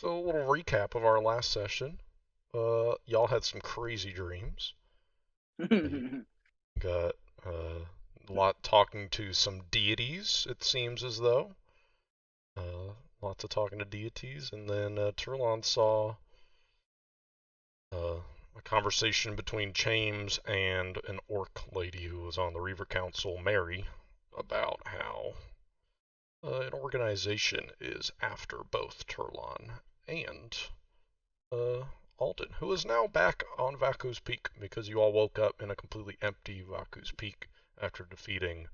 So a little recap of our last session. Y'all had some crazy dreams. You got a lot talking to some deities. It seems as though lots of talking to deities, and then Turlon saw a conversation between James and an orc lady who was on the Reaver Council, Mary, about how an organization is after both Turlon and uh, Alden, who is now back on Vaku's Peak because you all woke up in a completely empty Vaku's Peak after defeating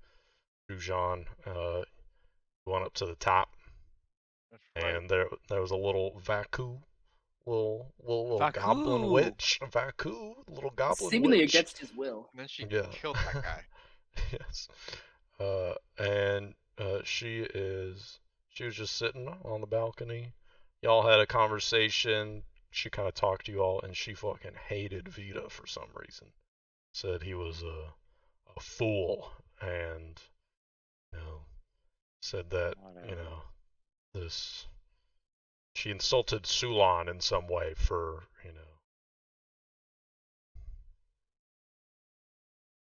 Jujan. Went up to the top, That's right. and there was a little little goblin Vaku! witch, little goblin Seemingly witch. against his will. And then she Yeah. killed that guy. Yes. And she was just sitting on the balcony. Y'all had a conversation. She kind of talked to you all, and she fucking hated Vita for some reason. Said he was a fool, and you know, said that Whatever. this she insulted Sulan in some way for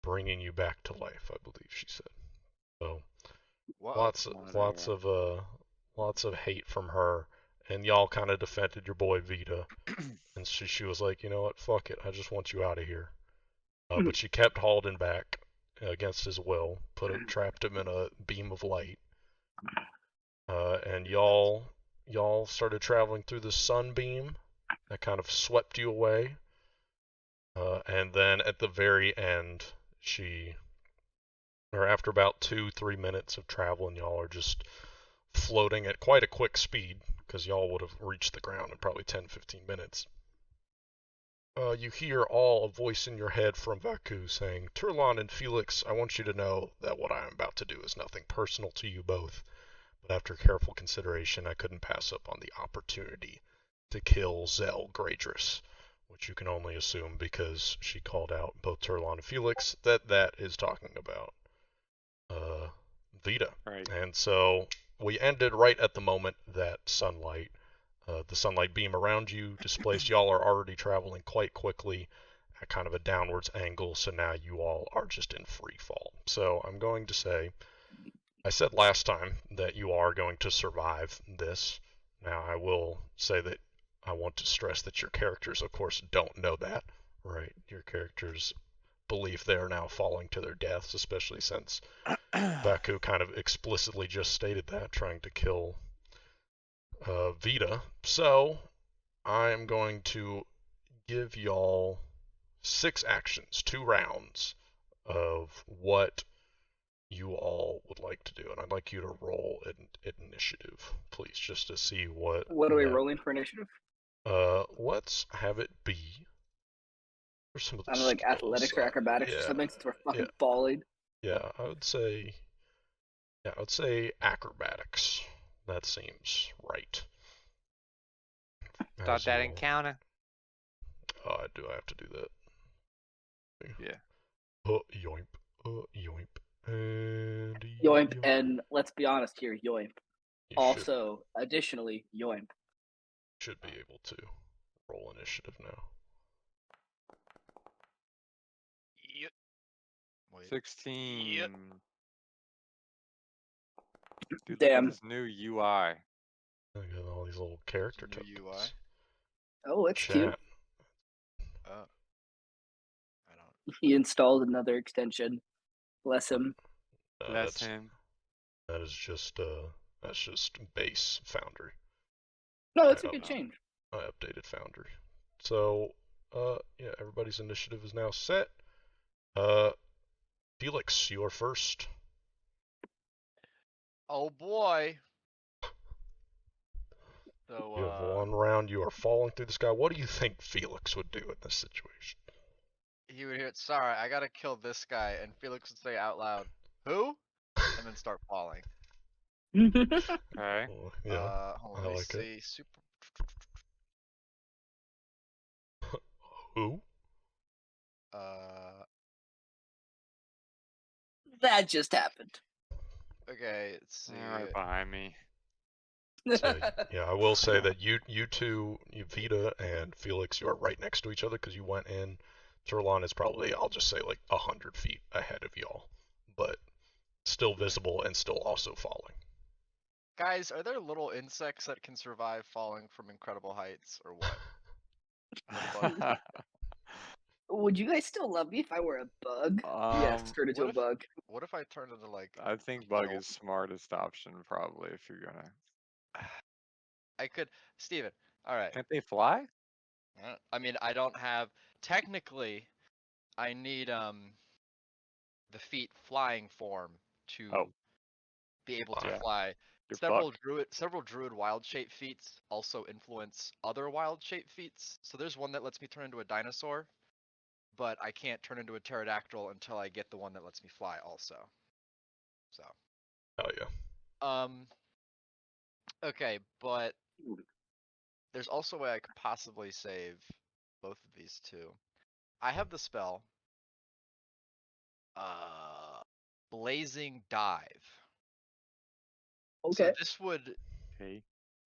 bringing you back to life. I believe she said. So What? lots Whatever. lots of hate from her, and y'all kind of defended your boy Vita, and she was like, you know what, fuck it, I just want you out of here. But she kept Halden back against his will, trapped him in a beam of light, and y'all started traveling through the sunbeam that kind of swept you away, and then at the very end, or after about 2-3 minutes of travel, and y'all are just floating at quite a quick speed, because y'all would have reached the ground in probably 10-15 minutes. You hear a voice in your head from Vaku saying, Turlon and Felix, I want you to know that what I am about to do is nothing personal to you both, but after careful consideration, I couldn't pass up on the opportunity to kill Zell Greydris, which you can only assume because she called out both Turlon and Felix that is talking about Vita. Right. And so we ended right at the moment that the sunlight beam around you displaced. Y'all are already traveling quite quickly at kind of a downwards angle, so now you all are just in free fall. So I'm going to say, I said last time that you are going to survive this. Now I will say that I want to stress that your characters, of course, don't know that, right? Your characters believe they are now falling to their deaths, especially since Baku kind of explicitly just stated that, trying to kill Vita. So I'm going to give y'all 6 actions, 2 rounds of what you all would like to do, and I'd like you to roll an initiative, please, just to see what What are we that. rolling for initiative? Let's have it be for some of the I don't know, like skills. athletics or acrobatics or something, since we're fucking falling. Yeah, I would say acrobatics. That seems right. Thought that didn't count. Do I have to do that? Yeah. Yoimp. Yoimp. And Yoimp, and let's be honest here, Yoimp. You Also, additionally, Yoimp. should be able to roll initiative now. Yep. Wait. 16. Yep. Dude, Damn. look at this new UI. I got all these little character New tokens. UI. Oh, it's cute. I don't. He installed another extension. Bless him. Bless him. That is just base Foundry. No, that's a good change. I updated Foundry. So, yeah, everybody's initiative is now set. Felix, you are first. Oh boy. So, You have 1 round. You are falling through the sky. What do you think Felix would do in this situation? he would hear, sorry, I gotta kill this guy, and Felix would say out loud, who? And then start falling. Okay. Yeah, Hold I on, let me like it. see. Super. Who? That just happened. Okay, let's see. Right behind me. So yeah, I will say that you two, Vita and Felix, you are right next to each other because you went in. Turlon is probably, I'll just say, like 100 feet ahead of y'all, but still visible and still also falling. Guys, are there little insects that can survive falling from incredible heights, or what? Would you guys still love me if I were a bug? Yes, turn into what a if- bug. What if I turned into like? I think bug Well- is smartest option probably if you're gonna. I could, Steven. All right. Can't they fly? I mean, I don't have. Technically, I need the feet flying form to Oh. be able to Yeah. fly. You're Several druid wild shape feats also influence other wild shape feats. So there's one that lets me turn into a dinosaur, but I can't turn into a pterodactyl until I get the one that lets me fly also. So. Oh yeah. Okay, but there's also a way I could possibly save both of these two. I have the spell Blazing Dive. Okay. So Okay.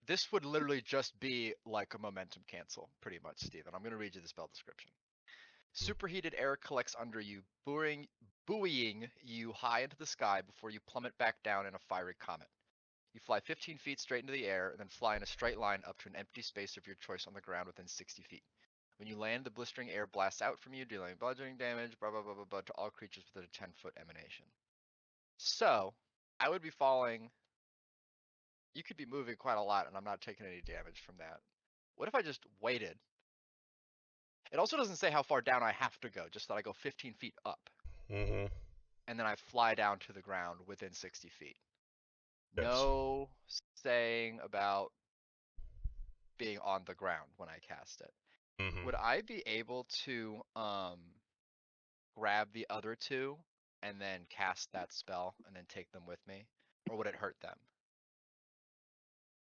this would literally just be like a momentum cancel, pretty much, Steven. I'm gonna read you the spell description. Superheated air collects under you, buoying you high into the sky before you plummet back down in a fiery comet. You fly 15 feet straight into the air and then fly in a straight line up to an empty space of your choice on the ground within 60 feet. When you land, the blistering air blasts out from you, dealing bludgeoning damage, blah blah blah blah blah, to all creatures within a 10-foot emanation. So, I would be falling. You could be moving quite a lot, and I'm not taking any damage from that. What if I just waited? It also doesn't say how far down I have to go, just that I go 15 feet up. Mm-hmm. And then I fly down to the ground within 60 feet. Yes. No saying about being on the ground when I cast it. Mm-hmm. Would I be able to grab the other two and then cast that spell and then take them with me? Or would it hurt them?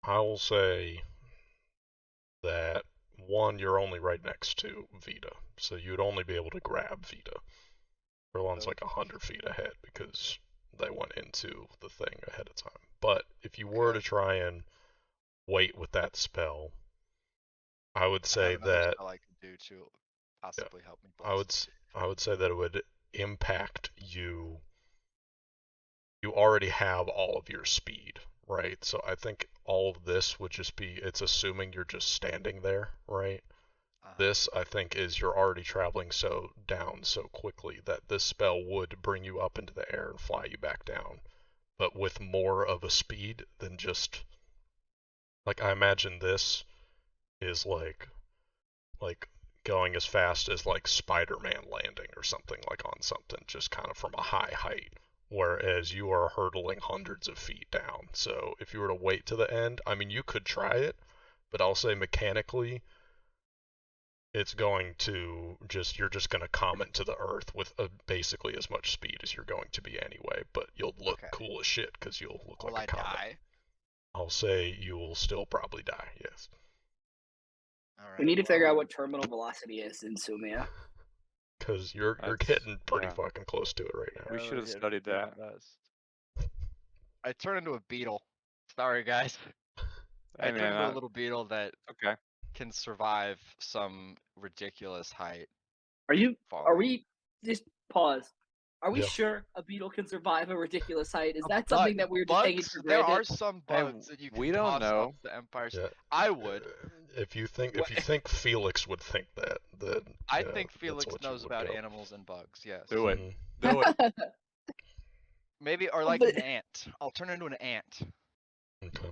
I will say that one, you're only right next to Vita, so you'd only be able to grab Vita. Turlon's like 100 feet ahead because they went into the thing ahead of time. But if you were to try and wait with that spell, I would say that spell I could do to possibly help me. I would say that it would impact you. You already have all of your speed, right? So I think all of this would just be, it's assuming you're just standing there, right? This, I think, is you're already traveling so down so quickly that this spell would bring you up into the air and fly you back down, but with more of a speed than just, like, I imagine this is like going as fast as like Spider-Man landing or something, like on something just kind of from a high height, whereas you are hurtling hundreds of feet down. So if you were to wait to the end, I mean, you could try it, but I'll say mechanically it's going to just, you're just going to comment to the earth with basically as much speed as you're going to be anyway, but you'll look cool as shit because you'll look like a comet. Die? I'll say you will still probably die, yes. All right, We need to figure out what terminal velocity is in Sumia. Because you're getting pretty fucking close to it right now. We should have studied that. I turn into a beetle. Sorry, guys. I Hey, turn man, into a little beetle that okay. can survive some ridiculous height. Are we, just pause. Are we Yeah. sure a beetle can survive a ridiculous height? Is that something that we're just taking for There granted? are some bugs that you can we don't toss know. off the Empire's. Yeah. I would. If you think Felix would think that, then I yeah, think that's Felix what you knows would about go. animals and bugs. Yes. Do it. Mhm. Do it. Maybe, or like But- an ant. I'll turn into an ant. Okay.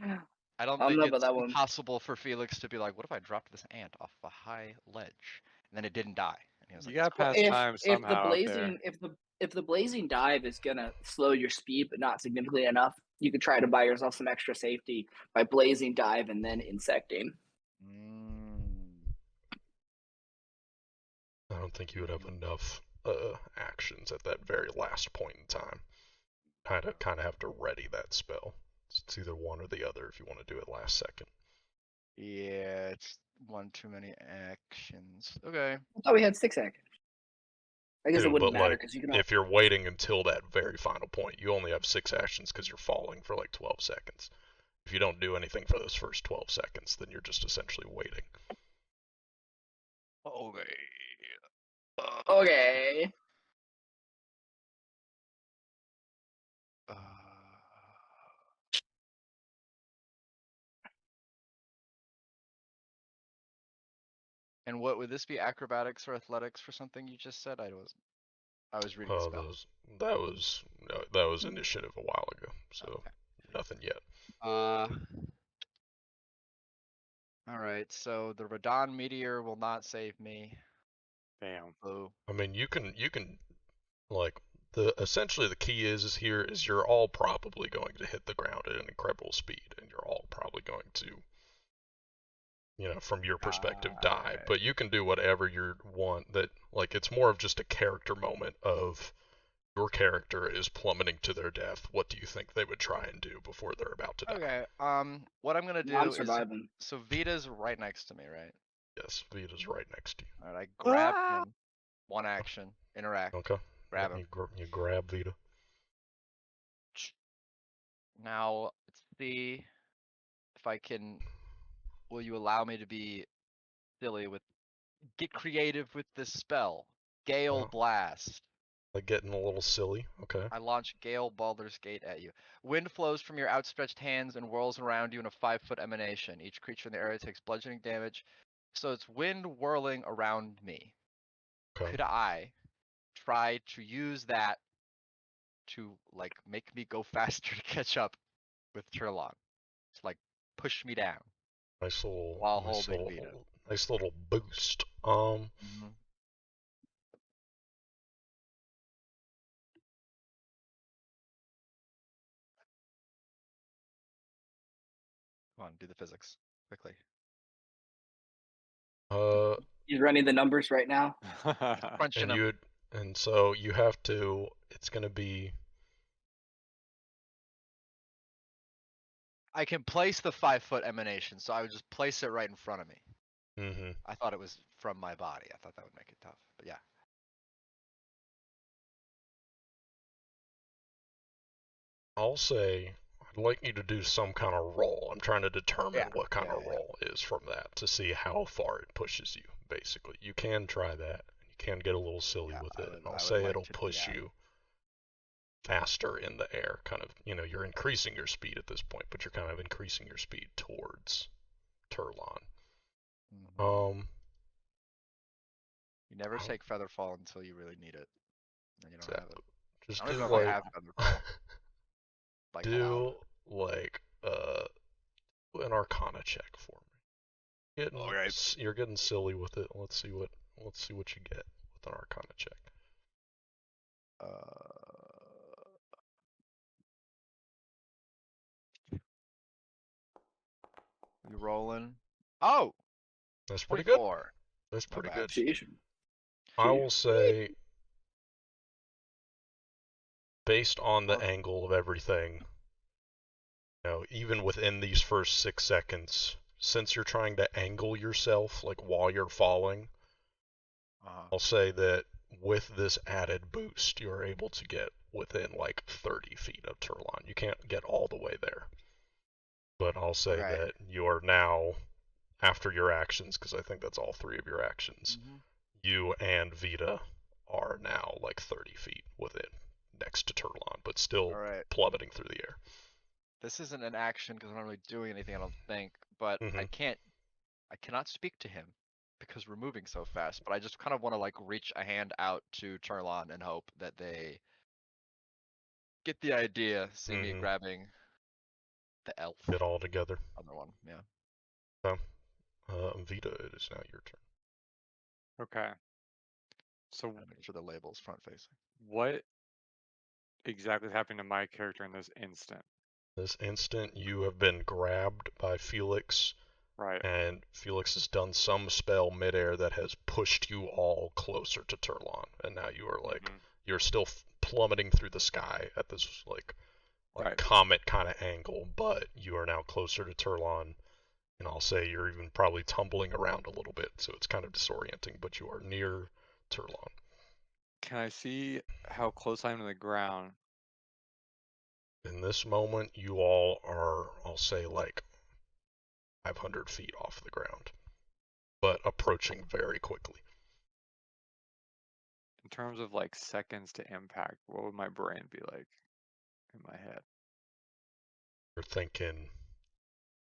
I don't I don't think know it's about that one. possible for Felix to be like, what if I dropped this ant off a high ledge and then it didn't die? And he was You like, gotta pass time somehow out there. If the blazing dive is gonna slow your speed but not significantly enough, you could try to buy yourself some extra safety by blazing dive and then insecting. I don't think you would have enough actions at that very last point in time. Kind of have to ready that spell. It's either one or the other if you want to do it last second. yeah, it's one too many actions. Okay. I thought we had 6 actions. I guess it Ew, wouldn't but matter like, because you can. if you're waiting until that very final point, you only have 6 actions because you're falling for like 12 seconds. If you don't do anything for those first 12 seconds, then you're just essentially waiting. Okay. Okay. And what would this be? Acrobatics or athletics for something you just said? I was reading the spell. That was initiative a while ago, so Okay. nothing yet. All right. So the Radon meteor will not save me. Damn. Oh. I mean, you can like essentially the key is here is you're all probably going to hit the ground at an incredible speed, and you're all probably going to, from your perspective, die. Right. But you can do whatever you want. That like it's more of just a character moment of your character is plummeting to their death. What do you think they would try and do before they're about to die? Okay. What I'm gonna do I'm is surviving. so Vita's right next to me, right? Yes, Vita's right next to you. All right. I grab him. One action. Interact. Okay. Grab him. You grab Vita. Now let's see if I can. Will you allow me to be silly with? Get creative with this spell. Gale Blast. Like getting a little silly. Okay. I launch Gale Baldur's Gate at you. Wind flows from your outstretched hands and whirls around you in a 5-foot emanation. Each creature in the area takes bludgeoning damage. So it's wind whirling around me. Okay. Could I try to use that to like make me go faster to catch up with Turlon? To like push me down. Nice little While holding Vita. Nice little boost. Come on, do the physics quickly. He's running the numbers right now. Crunching them. And so you have to. It's gonna be. I can place the 5-foot emanation, so I would just place it right in front of me. Mm-hmm. I thought it was from my body. I thought that would make it tough, but yeah. I'll say I'd like you to do some kind of roll. I'm trying to determine what kind of roll is from that to see how far it pushes you. Basically, you can try that. You can get a little silly with it. And I'll say it'll push you faster in the air. Kind of, you're increasing your speed at this point, but you're kind of increasing your speed towards Turlon. You never take Featherfall until you really need it. And you don't have it. Just I don't do even know if I have Featherfall. Do an Arcana check for me. You're getting silly with it. Let's see what you get with an Arcana check. You rolling? Oh, that's pretty good. That's pretty good. I will say, based on the angle of everything, even within these first 6 seconds, since you're trying to angle yourself, like while you're falling, I'll say that with this added boost, you're able to get within like 30 feet of Turlon. You can't get all the way there. But I'll say that you are now, after your actions, because I think that's all 3 of your actions, you and Vita are now like 30 feet within, next to Turlon, but still plummeting through the air. This isn't an action because I'm not really doing anything, I don't think, but I cannot speak to him because we're moving so fast, but I just kind of want to like reach a hand out to Turlon and hope that they get the idea, see me grabbing the elf. Get all together. Other one, yeah. Vita, it is now your turn. Okay. So make sure the label's front facing. What exactly is happening to my character in this instant? This instant, you have been grabbed by Felix. Right. And Felix has done some spell midair that has pushed you all closer to Turlon. And now you are like, you're still plummeting through the sky at this like comet kind of angle, but you are now closer to Turlon. And I'll say you're even probably tumbling around a little bit, so it's kind of disorienting, but you are near Turlon. Can I see how close I am to the ground? In this moment, you all are, I'll say, like 500 feet off the ground, but approaching very quickly. In terms of like seconds to impact, what would my brain be like in my head? You're thinking,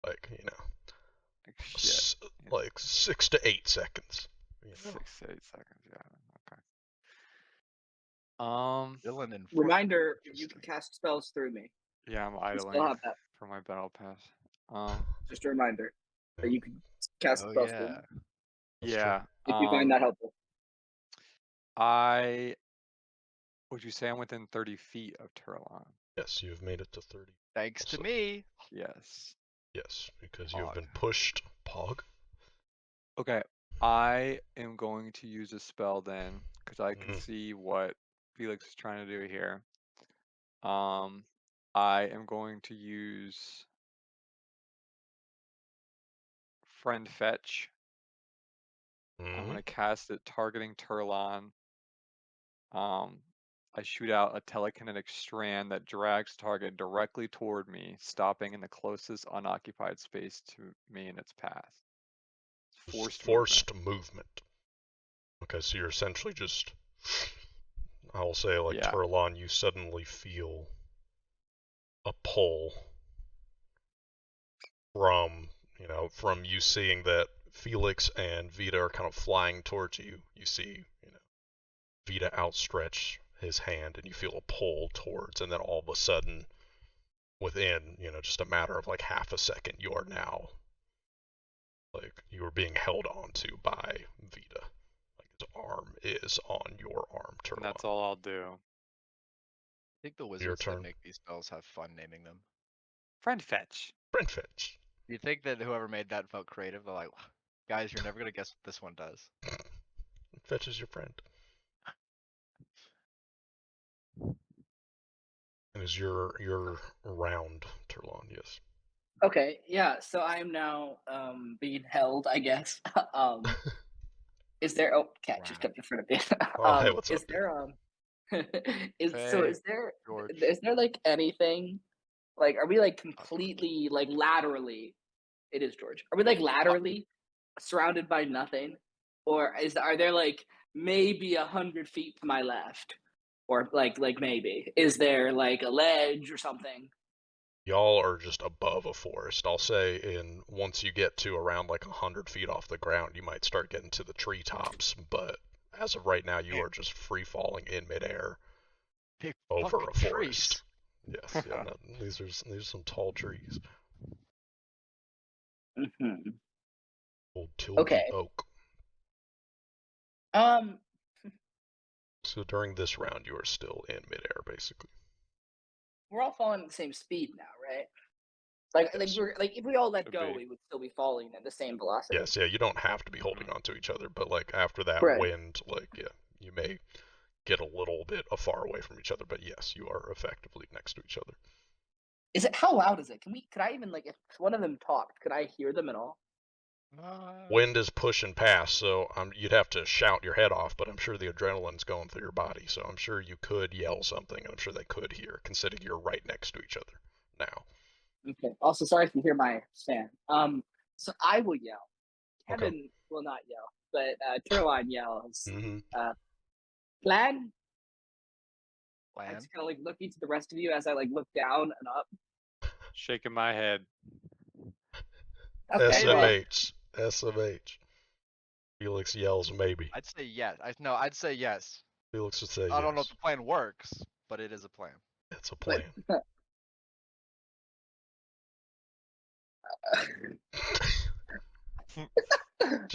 like, Like shit. Yeah. like 6 to 8 seconds. 6 to 8 seconds. Yeah. Okay. Dylan and Reminder: you can cast spells through me. Yeah, I'm You still idling have that. for my battle pass. Just a reminder that you can cast Oh spells through yeah. me That's yeah. if you find that helpful. Would you say I'm within 30 feet of Turlon? Yes, you've made it to 30. Thanks to So- me. Yes. Yes, because you have Pog. been pushed. Pog. Okay. I am going to use a spell then, because I can see what Felix is trying to do here. I am going to use Friend Fetch. I'm going to cast it targeting Turlon. I shoot out a telekinetic strand that drags target directly toward me, stopping in the closest unoccupied space to me in its path. Forced movement. Okay, so you're essentially just, I'll say, like, Yeah. Turlon, you suddenly feel a pull from you seeing that Felix and Vita are kind of flying towards you. You see, Vita outstretch his hand, and you feel a pull towards, and then all of a sudden, within, just a matter of like half a second, you are now, like, you are being held onto by Vita. Like, his arm is on your arm, Turlon. And that's all I'll do. I think the wizards that make these spells have fun naming them. Friend Fetch. Friend Fetch. Do you think that whoever made that felt creative? They're like, guys, you're never gonna guess what this one does. It fetches your friend. And is your round, Turlon? Yes. Okay, yeah. So I am now being held, I guess. Is there? Oh, cat just Wow. stepped in front of me. Oh, hey, what's is up, there is Hey, there George. is there like anything like are we like completely like laterally? It is George. Are we like laterally surrounded by nothing, or are there like maybe 100 feet to my left, or like maybe is there like a ledge or something? Y'all are just above a forest. I'll say once you get to around like 100 feet off the ground, you might start getting to the treetops. But as of right now, you are just free falling in midair Big over fucking a forest. trees. Yes, yeah, no, these are some tall trees. Mm-hmm. Old Tilby Okay. Oak. Um. So during this round, you are still in midair, basically. We're all falling at the same speed now, right? Like Yes. we're like if we all let Could go, be. we would still be falling at the same velocity. Yes, yeah, you don't have to be holding on to each other, but like after that Right. wind, like, yeah, you may get a little bit far away from each other, but yes, you are effectively next to each other. Is it how loud is it? Could I even like if one of them talked, could I hear them at all? Wind is pushing past, so you'd have to shout your head off, but I'm sure the adrenaline's going through your body, so I'm sure you could yell something, and I'm sure they could hear, considering you're right next to each other now. Okay. Also, sorry if you hear my fan. So I will yell. Kevin Okay. will not yell, but Caroline yells. Mm-hmm. Plan. I Plan. just kind of like looking to the rest of you as I like look down and up. Shaking my head. Okay. Well, SMH. SMH. Felix yells maybe. I'd say yes. I'd say yes. Felix would say yes. I don't know if the plan works, but it is a plan. It's a plan.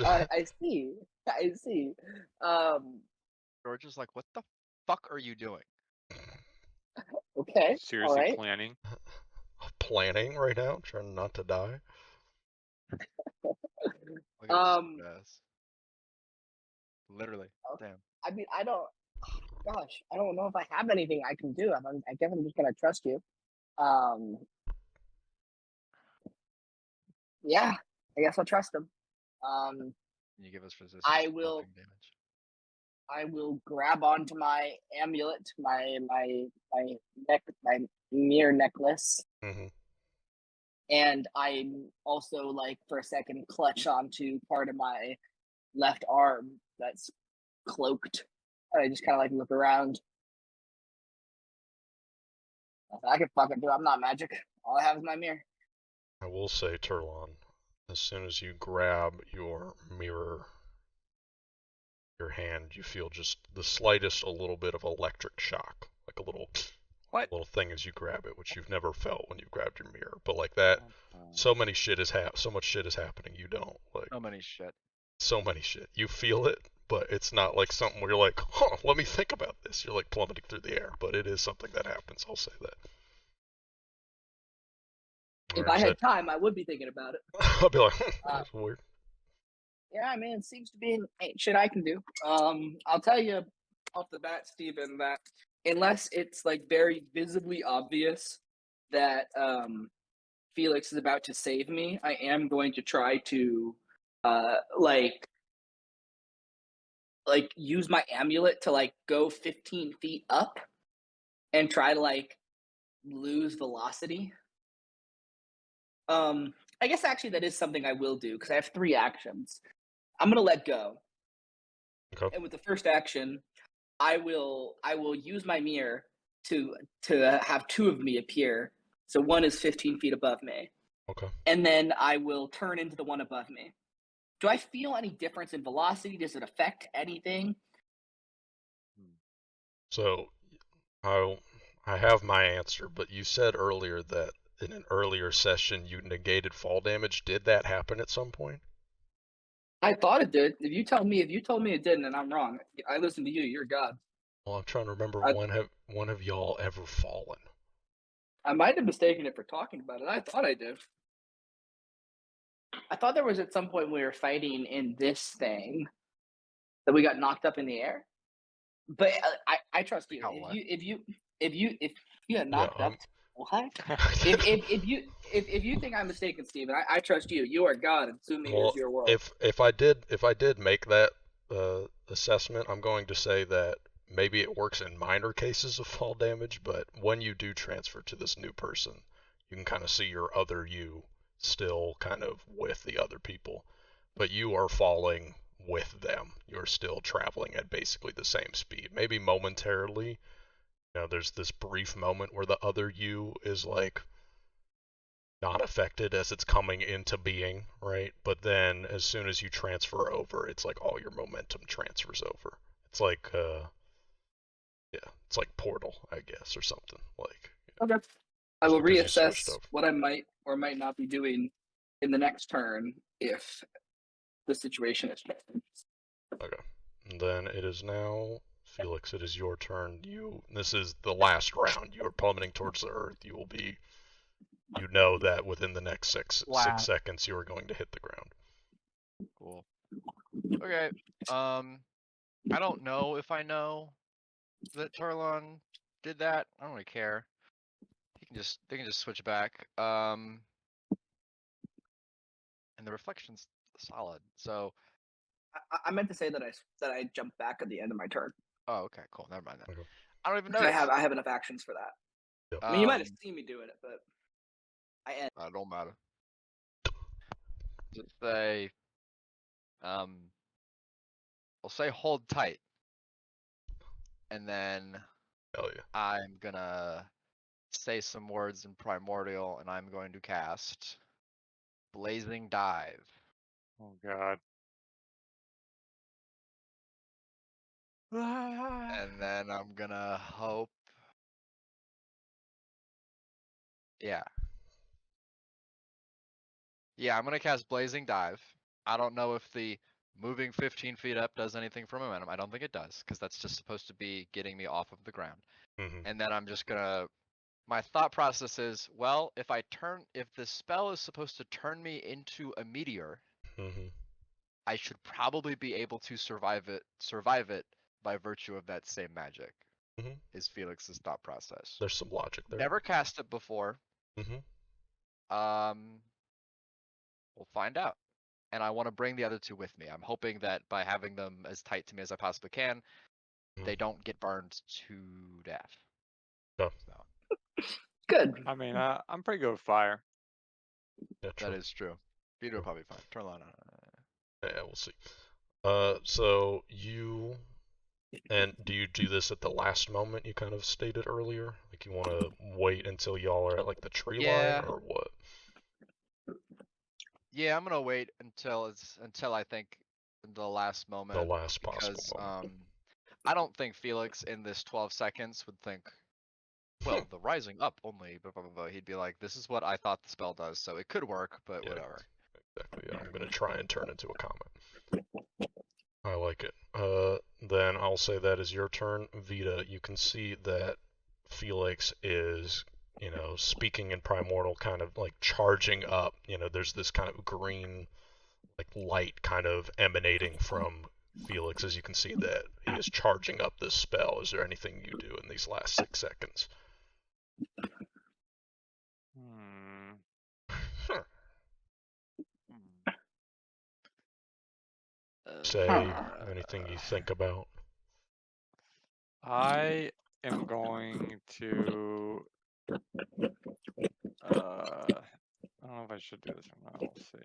I see. I see. George is like, what the fuck are you doing? Okay. Seriously All right. planning. Planning right now, trying not to die. Look at this ass. Literally. Damn. I mean, I don't. Gosh, I don't know if I have anything I can do. I guess I'm just gonna trust you. Yeah, I guess I'll trust him. Can you give us resistance I to will. bludgeoning damage? I will grab onto my amulet, my mirror necklace, Mm-hmm. and I also like for a second clutch onto part of my left arm that's cloaked. And I just kind of like look around. I can fucking do it. I'm not magic. All I have is my mirror. I will say, Turlon, as soon as you grab your mirror, your hand, you feel just the slightest a little bit of electric shock, like a little What? little thing as you grab it, which you've never felt when you grabbed your mirror. But like that, Uh, so much shit is happening. You don't like So many shit. so many shit. You feel it, but it's not like something where you're like, huh, let me think about this. You're like plummeting through the air, but it is something that happens. I'll say that. If Or I is had that? time, I would be thinking about it. I'll be like, Uh, that's weird. yeah, I mean, it seems to be ain't shit I can do. I'll tell you off the bat, Steven, that unless it's like very visibly obvious that Felix is about to save me, I am going to try to uh like use my amulet to like go 15 feet up and try to like lose velocity. I guess actually that is something I will do because I have 3 actions. I'm gonna let go, Okay. and with the first action, I will use my mirror to have 2 of me appear. So one is 15 feet above me, Okay. and then I will turn into the one above me. Do I feel any difference in velocity? Does it affect anything? So I have my answer, but you said earlier that in an earlier session you negated fall damage. Did that happen at some point? I thought it did. If you told me it didn't, and I'm wrong, I listen to you. You're God. Well, I'm trying to remember I, when have y'all ever fallen? I might have mistaken it for talking about it. I thought I did. I thought there was at some point we were fighting in this thing that we got knocked up in the air. But I trust you. How what? If you got Yeah. knocked up, what? If you think I'm mistaken, Steven, I trust you. You are God, and Sumia is Well, your world. if I did make that assessment, I'm going to say that maybe it works in minor cases of fall damage, but when you do transfer to this new person, you can kind of see your other you still kind of with the other people, but you are falling with them. You're still traveling at basically the same speed. Maybe momentarily, there's this brief moment where the other you is like not affected as it's coming into being, right? But then as soon as you transfer over, it's like all your momentum transfers over. It's like yeah, it's like Portal, I guess, or something like Okay. I just will because you switched reassess over. what I might or might not be doing in the next turn if the situation is changed. Okay. And then it is now Felix, it is your turn. This is the last round. You are plummeting towards the earth. You know that within the next six seconds you are going to hit the ground. Cool. Okay. I don't know if I know that Tarlon did that. I don't really care. They can just switch back. And the reflection's solid. So I meant to say that I jumped back at the end of my turn. oh okay, cool. Never mind that. Okay. I don't even I notice. have enough actions for that. Yep. I mean, you might have seen me doing it, but I end. Don't matter. Just say I'll say hold tight. And then Hell yeah. I'm gonna say some words in Primordial and I'm going to cast Blazing Dive. Oh God. And then I'm gonna hope. Yeah. Yeah, I'm gonna cast Blazing Dive. I don't know if the moving 15 feet up does anything for momentum. I don't think it does, because that's just supposed to be getting me off of the ground. Mm-hmm. And then I'm just gonna. My thought process is, well, if the spell is supposed to turn me into a meteor, Mm-hmm. I should probably be able to survive it by virtue of that same magic. Mm-hmm. Is Felix's thought process. There's some logic there. Never cast it before. Mm-hmm. We'll find out. and I want to bring the other two with me. I'm hoping that by having them as tight to me as I possibly can, they don't get burned to death. Yeah. So, Good. I mean, I'm pretty good with fire. Yeah, that true. is true. Vito will probably be fine. Turn on. Yeah, we'll see. So you and do you do this at the last moment you kind of stated earlier? Like you want to wait until y'all are at like the tree line Yeah. or what? Yeah, I'm gonna wait until I think the last The moment last possible because moment. I don't think Felix in this 12 seconds would think, well, the rising up only blah, blah, blah, blah. He'd be like, this is what I thought the spell does, so it could work, but Yeah, whatever. exactly. Yeah, I'm gonna try and turn into a comment. I like it. Then I'll say that is your turn, Vita. You can see that Felix is, speaking in primordial, kind of like charging up. There's this kind of green, like light, kind of emanating from Felix, as you can see that he is charging up this spell. Is there anything you do in these last 6 seconds? Say anything you think about. I am going to. I don't know if I should do this or not. We'll see.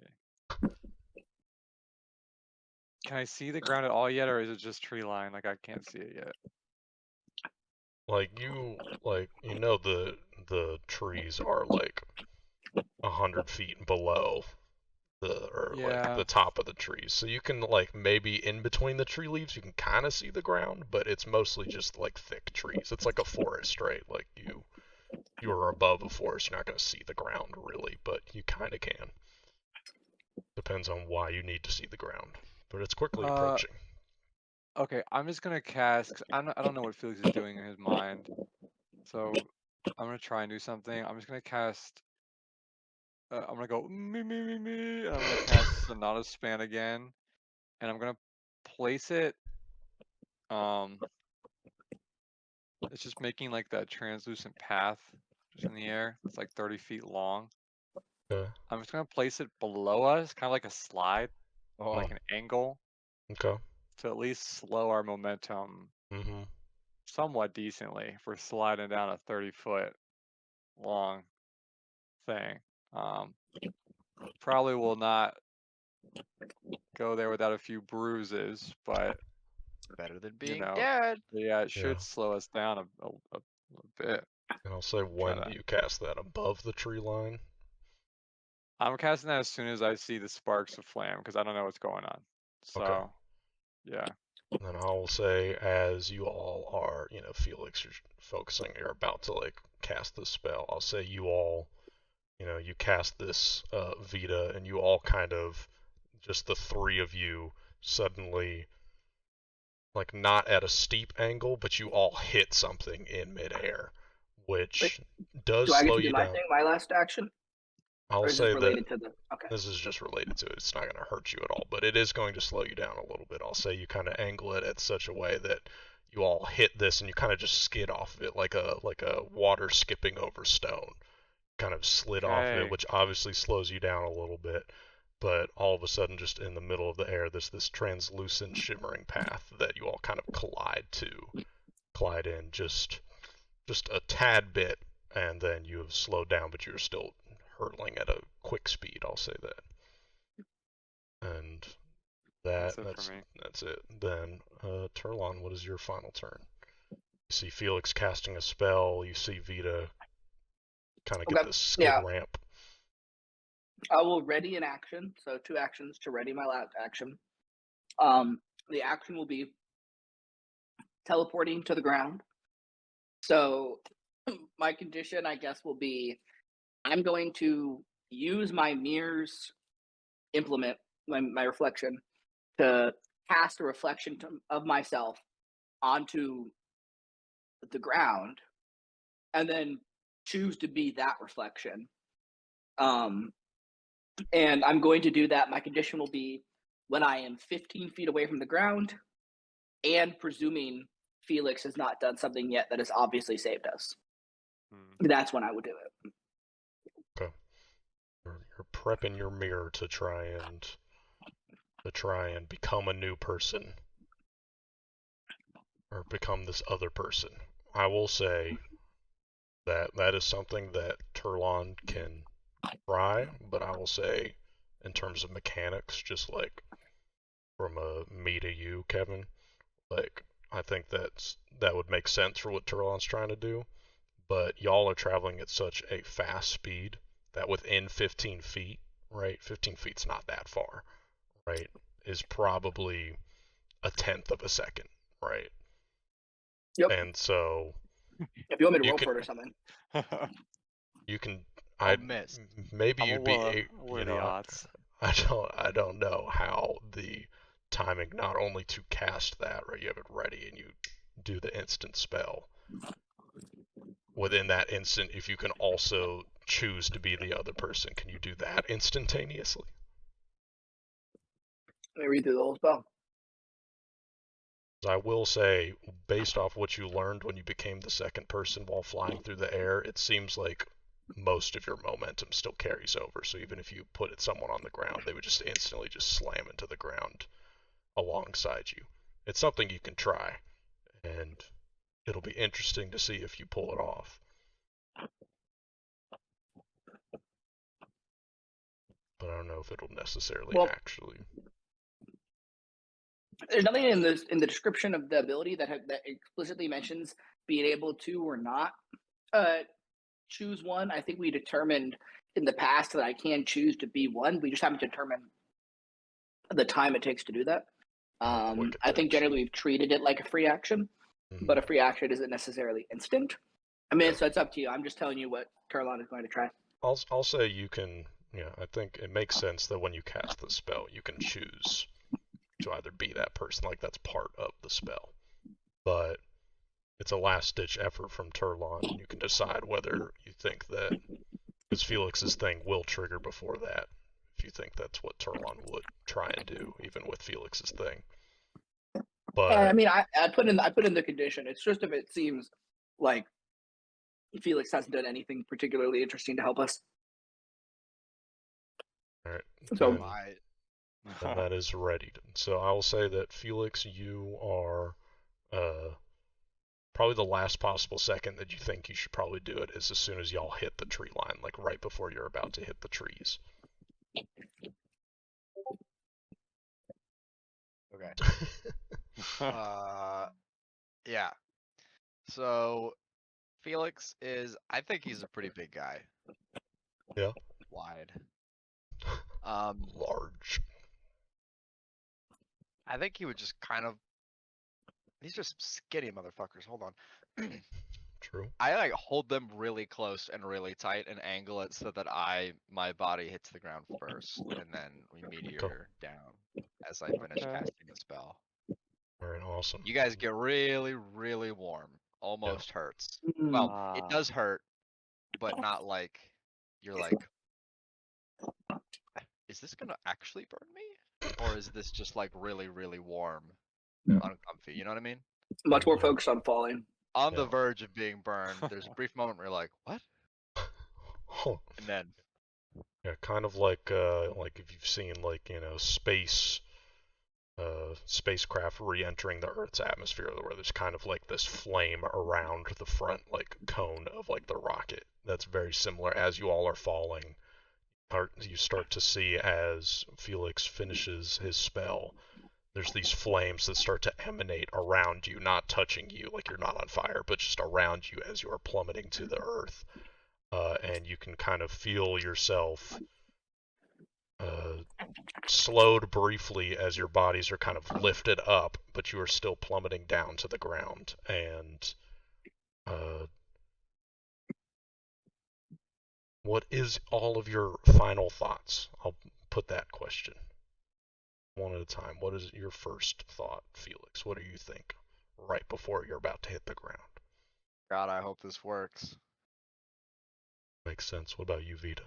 Can I see the ground at all yet, or is it just tree line? Like I can't see it yet. Like the trees are like 100 feet below like Yeah. the top of the trees, so you can like maybe in between the tree leaves you can kind of see the ground, but it's mostly just like thick trees. It's like a forest, right? Like you are above a forest, you're not going to see the ground really, but you kind of can. Depends on why you need to see the ground, but it's quickly approaching. Okay, I'm just gonna cast. 'Cause I don't know what Felix is doing in his mind, so I'm gonna try and do something. I'm just gonna cast. I'm gonna go me, and I'm gonna cast Sonata Span again, and I'm gonna place it. It's just making like that translucent path just in the air. It's like 30 feet long. Okay. I'm just gonna place it below us, kind of like a slide, Oh, like an angle, Okay. to at least slow our momentum Mm-hmm. somewhat decently if we're sliding down a 30-foot long thing. Probably will not go there without a few bruises, but better than you being know, dead. yeah, it should Yeah. slow us down a bit. And I'll say, when do you cast that? Above the tree line? I'm casting that as soon as I see the sparks of flame because I don't know what's going on. So, Okay. yeah. And I'll say, as you all are, Felix, you're focusing, you're about to like cast the spell. I'll say you all, you cast this Vita, and you all kind of, just the three of you, suddenly, like not at a steep angle, but you all hit something in midair, which does Do I get slow to do you my down. thing, my last action? I'll Or is this say that related to the. Okay. this is just related to it. It's not going to hurt you at all, but it is going to slow you down a little bit. I'll say you kind of angle it at such a way that you all hit this and you kind of just skid off of it like a water skipping over stone. Kind of slid off of it, Okay. which obviously slows you down a little bit. But all of a sudden, just in the middle of the air, there's this translucent, shimmering path that you all kind of collide in just a tad bit, and then you have slowed down, but you're still hurtling at a quick speed. I'll say that. And That's it for me. that's it. Then, Turlon, what is your final turn? You see Felix casting a spell. You see Vita kind of get Okay. this skid Yeah. ramp. I will ready an action, so 2 actions to ready my last action. The action will be teleporting to the ground. So my condition, I guess, will be I'm going to use my mirror's implement, my reflection, to cast a reflection of myself onto the ground, and then choose to be that reflection. And I'm going to do that. My condition will be when I am 15 feet away from the ground, and presuming Felix has not done something yet that has obviously saved us. That's when I would do it. Okay. You're prepping your mirror to try and to try and become a new person or become this other person. I will say that that is something that Turlon can try, but I will say in terms of mechanics, just like from me to you, Kevin, like I think that would make sense for what Turlon's trying to do, but y'all are traveling at such a fast speed that within 15 feet, right? 15 feet's not that far, right? Is probably a tenth of a second, right? Yep. And so If you want me to you roll can for it or something. you can I'll miss. maybe I'm a you'd be what are the odds? I don't know how the timing not only to cast that, right? You have it ready and you do the instant spell. Within that instant, if you can also choose to be the other person, can you do that instantaneously? Let me read through the whole spell. I will say, based off what you learned when you became the second person while flying through the air, it seems like most of your momentum still carries over. So even if you put it someone on the ground, they would just instantly just slam into the ground alongside you. It's something you can try, and it'll be interesting to see if you pull it off. But I don't know if it'll necessarily actually. There's nothing in the description of the ability that explicitly mentions being able to or not choose one. I think we determined in the past that I can choose to be one. We just haven't determined the time it takes to do that. I think generally we've treated it like a free action, but a free action isn't necessarily instant. I mean, so it's up to you. I'm just telling you what Turlon is going to try. I'll say you can. Yeah, I think it makes sense that when you cast the spell, you can choose to either be that person, like that's part of the spell. But it's a last-ditch effort from Turlon, and you can decide whether you think that, because Felix's thing will trigger before that, if you think that's what Turlon would try and do, even with Felix's thing. But I mean, I put in the condition. It's just if it seems like Felix hasn't done anything particularly interesting to help us. all right, So then that is ready. So I will say that Felix, you are probably the last possible second that you think you should probably do it is as soon as y'all hit the tree line, like right before you're about to hit the trees. Okay. Yeah. So Felix is, I think he's a pretty big guy. Yeah. Wide. Large. I think he would just kind of, these are some skinny motherfuckers. Hold on. True. I like hold them really close and really tight and angle it so that my body hits the ground first, and then we meteor down as I finish casting a spell. Alright, awesome. You guys get really, really warm. Almost hurts. Well, it does hurt, but not like you're like, is this gonna actually burn me? Or is this just like really, really warm, uncomfy? You know what I mean? Much more focused on falling. On the verge of being burned. There's a brief moment where you're like, what? And then yeah, kind of like if you've seen like, spacecraft re-entering the Earth's atmosphere where there's kind of like this flame around the front like cone of like the rocket. That's very similar as you all are falling. You start to see as Felix finishes his spell, there's these flames that start to emanate around you, not touching you, like you're not on fire, but just around you as you are plummeting to the earth. And you can kind of feel yourself slowed briefly as your bodies are kind of lifted up, but you are still plummeting down to the ground. And what is all of your final thoughts? I'll put that question one at a time. What is your first thought, Felix? What do you think right before you're about to hit the ground? God, I hope this works. Makes sense. What about you, Vita?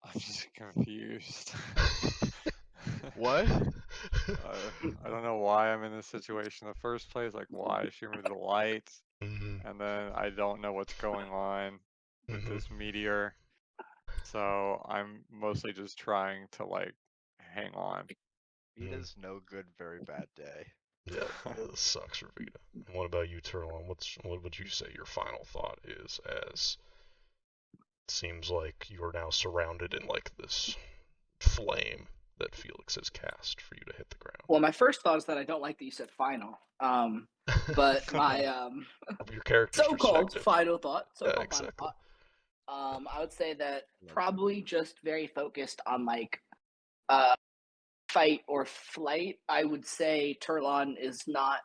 I'm just confused. What? I don't know why I'm in this situation in the first place. Like, why she removed the lights, and then I don't know what's going on with this meteor. So I'm mostly just trying to like hang on. Vita's no good, very bad day. Yeah, this sucks for Vita. And what about you, Turlon? What would you say your final thought is, as it seems like you are now surrounded in like this flame that Felix has cast for you to hit the ground? Well, my first thought is that I don't like that you said final. But my Your character's so-called perspective. final thought, Yeah, exactly. I would say that probably just very focused on like fight or flight. I would say Turlon is not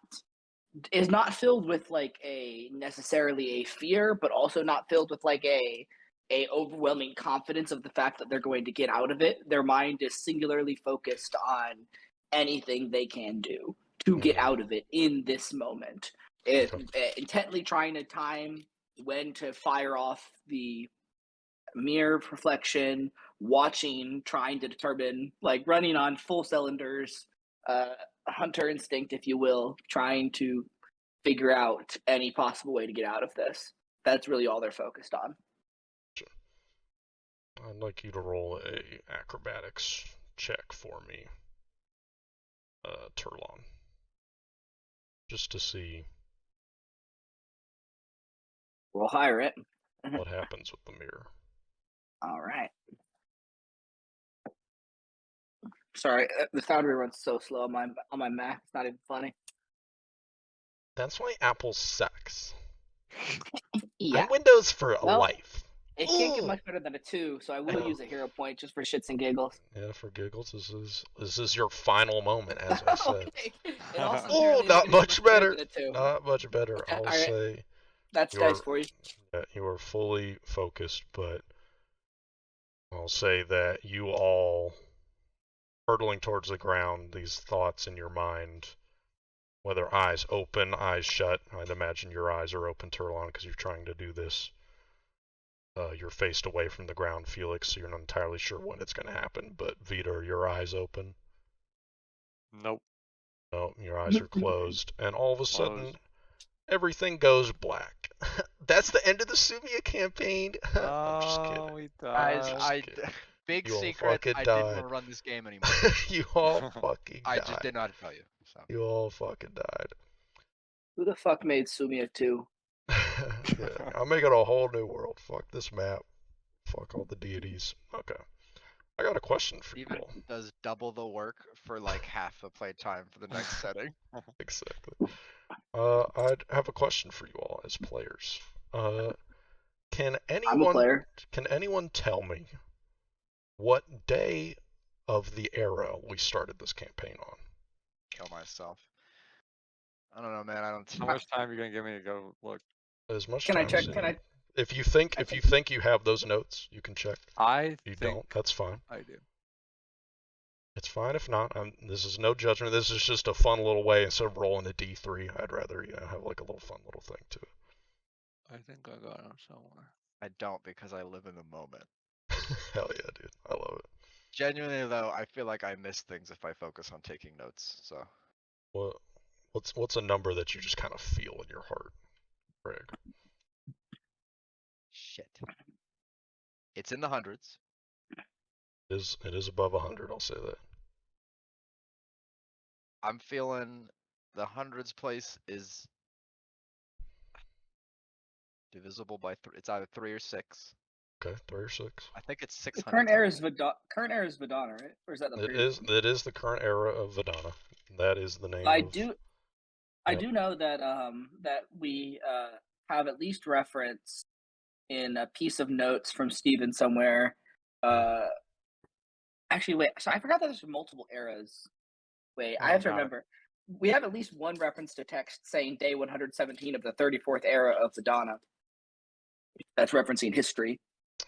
filled with like a necessarily a fear, but also not filled with like a overwhelming confidence of the fact that they're going to get out of it. Their mind is singularly focused on anything they can do to get out of it in this moment. Intently trying to time when to fire off the mirror reflection, watching, trying to determine, like running on full cylinders, hunter instinct, if you will, trying to figure out any possible way to get out of this. That's really all they're focused on. I'd like you to roll a acrobatics check for me, Turlon, just to see We'll hire it. what happens with the mirror. All right. Sorry, the Foundry runs so slow on my Mac. It's not even funny. That's why Apple sucks. Yeah. I'm Windows for Well, life. It can't get much better than a 2, so I will use a hero point just for shits and giggles. Yeah, for giggles. This is your final moment, as I said. Okay. It also Oh, apparently not isn't much better. than a 2. Not much better. Okay, I'll all right. say That's you're- dice for you. that you are fully focused, but I'll say that you all hurtling towards the ground, these thoughts in your mind, whether eyes open, eyes shut. I'd imagine your eyes are open, Turlon, because you're trying to do this. You're faced away from the ground, Felix, so you're not entirely sure when it's going to happen. But Vita, are your eyes open? Nope. No, your eyes are closed. And all of a sudden, Closed. everything goes black. That's the end of the Sumia campaign. I'm just Oh, kidding. we Guys, died. big You all secret, fucking I didn't died. want to run this game anymore. You all fucking I died. just didn't know how to tell you. So. You all fucking died. Who the fuck made Sumia 2? Yeah, I'm making a whole new world. Fuck this map. Fuck all the deities. Okay. I got a question for you Steven all. does double the work for like half the play time for the next setting. Exactly. I'd have a question for you all as players. Can I'm a player. anyone tell me what day of the era we started this campaign on? Kill myself. I don't know, man. I don't. How much time are you gonna give me to go look? As much Can I time check? as Can I? If you think you have those notes, you can check. I If you think don't, that's fine. I do. It's fine if not. This is no judgment. This is just a fun little way. Instead of rolling a d3, I'd rather have like a little fun little thing to it. I think I got them somewhere. I don't because I live in the moment. Hell yeah, dude. I love it. Genuinely though, I feel like I miss things if I focus on taking notes. So What's a number that you just kind of feel in your heart, Greg? shit. It's in the hundreds. It is above 100. I'll say that. I'm feeling the hundreds place is divisible by 3. It's either 3 or 6. Okay, 3 or 6. I think it's The 600. current era is Vidana, right? Or is that the previous one? It is the current era of Vidana. That is the name. I Yep. do know that that we have at least reference in a piece of notes from Steven somewhere. Actually, wait. So I forgot that there's multiple eras. Wait, I Oh, have to got it. remember. We have at least one reference to text saying day 117 of the 34th era of Vidana. That's referencing history.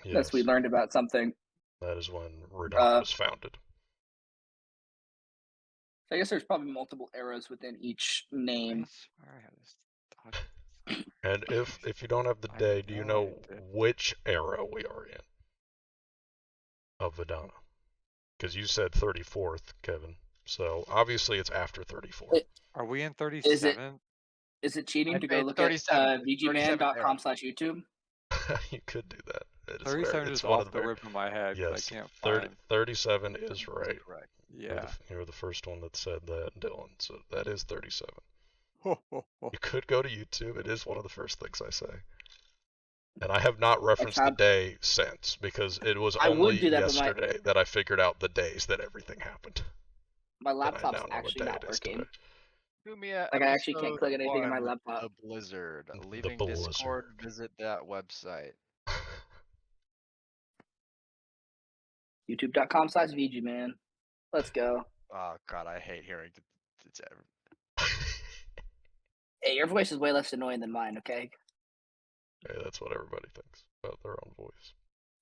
Yes, That's we learned about something. that is when Vidana was founded. So I guess there's probably multiple eras within each name. I swear I have this document. And if you don't have the I day, do you know know I did. which era we are in of Vidana? Because you said 34th, Kevin. So obviously it's after 34. Are we in 37? Is it cheating I'd to say go it's look at 37th era. vgman.com/YouTube? You could do that. It's 37 it's is one off of the rip of my head because yes, I can't 30, find. 37 is right. Correct. Yeah. You were the first one that said that, Dylan. So that is 37. Ho, ho, ho. You could go to YouTube. It is one of the first things I say. And I have not referenced the sounds- day since because it was I would only do that, but yesterday that I figured out the days that everything happened. my And I laptop's now know what actually day not it is working. today. Sumia, Like, I actually can't episode click anything on my 1, laptop. The Blizzard. The Leaving Blizzard. Discord, visit that website. YouTube.com/VG, man. Let's go. Oh god, I hate hearing it's Hey, your voice is way less annoying than mine, okay? Hey, that's what everybody thinks about their own voice.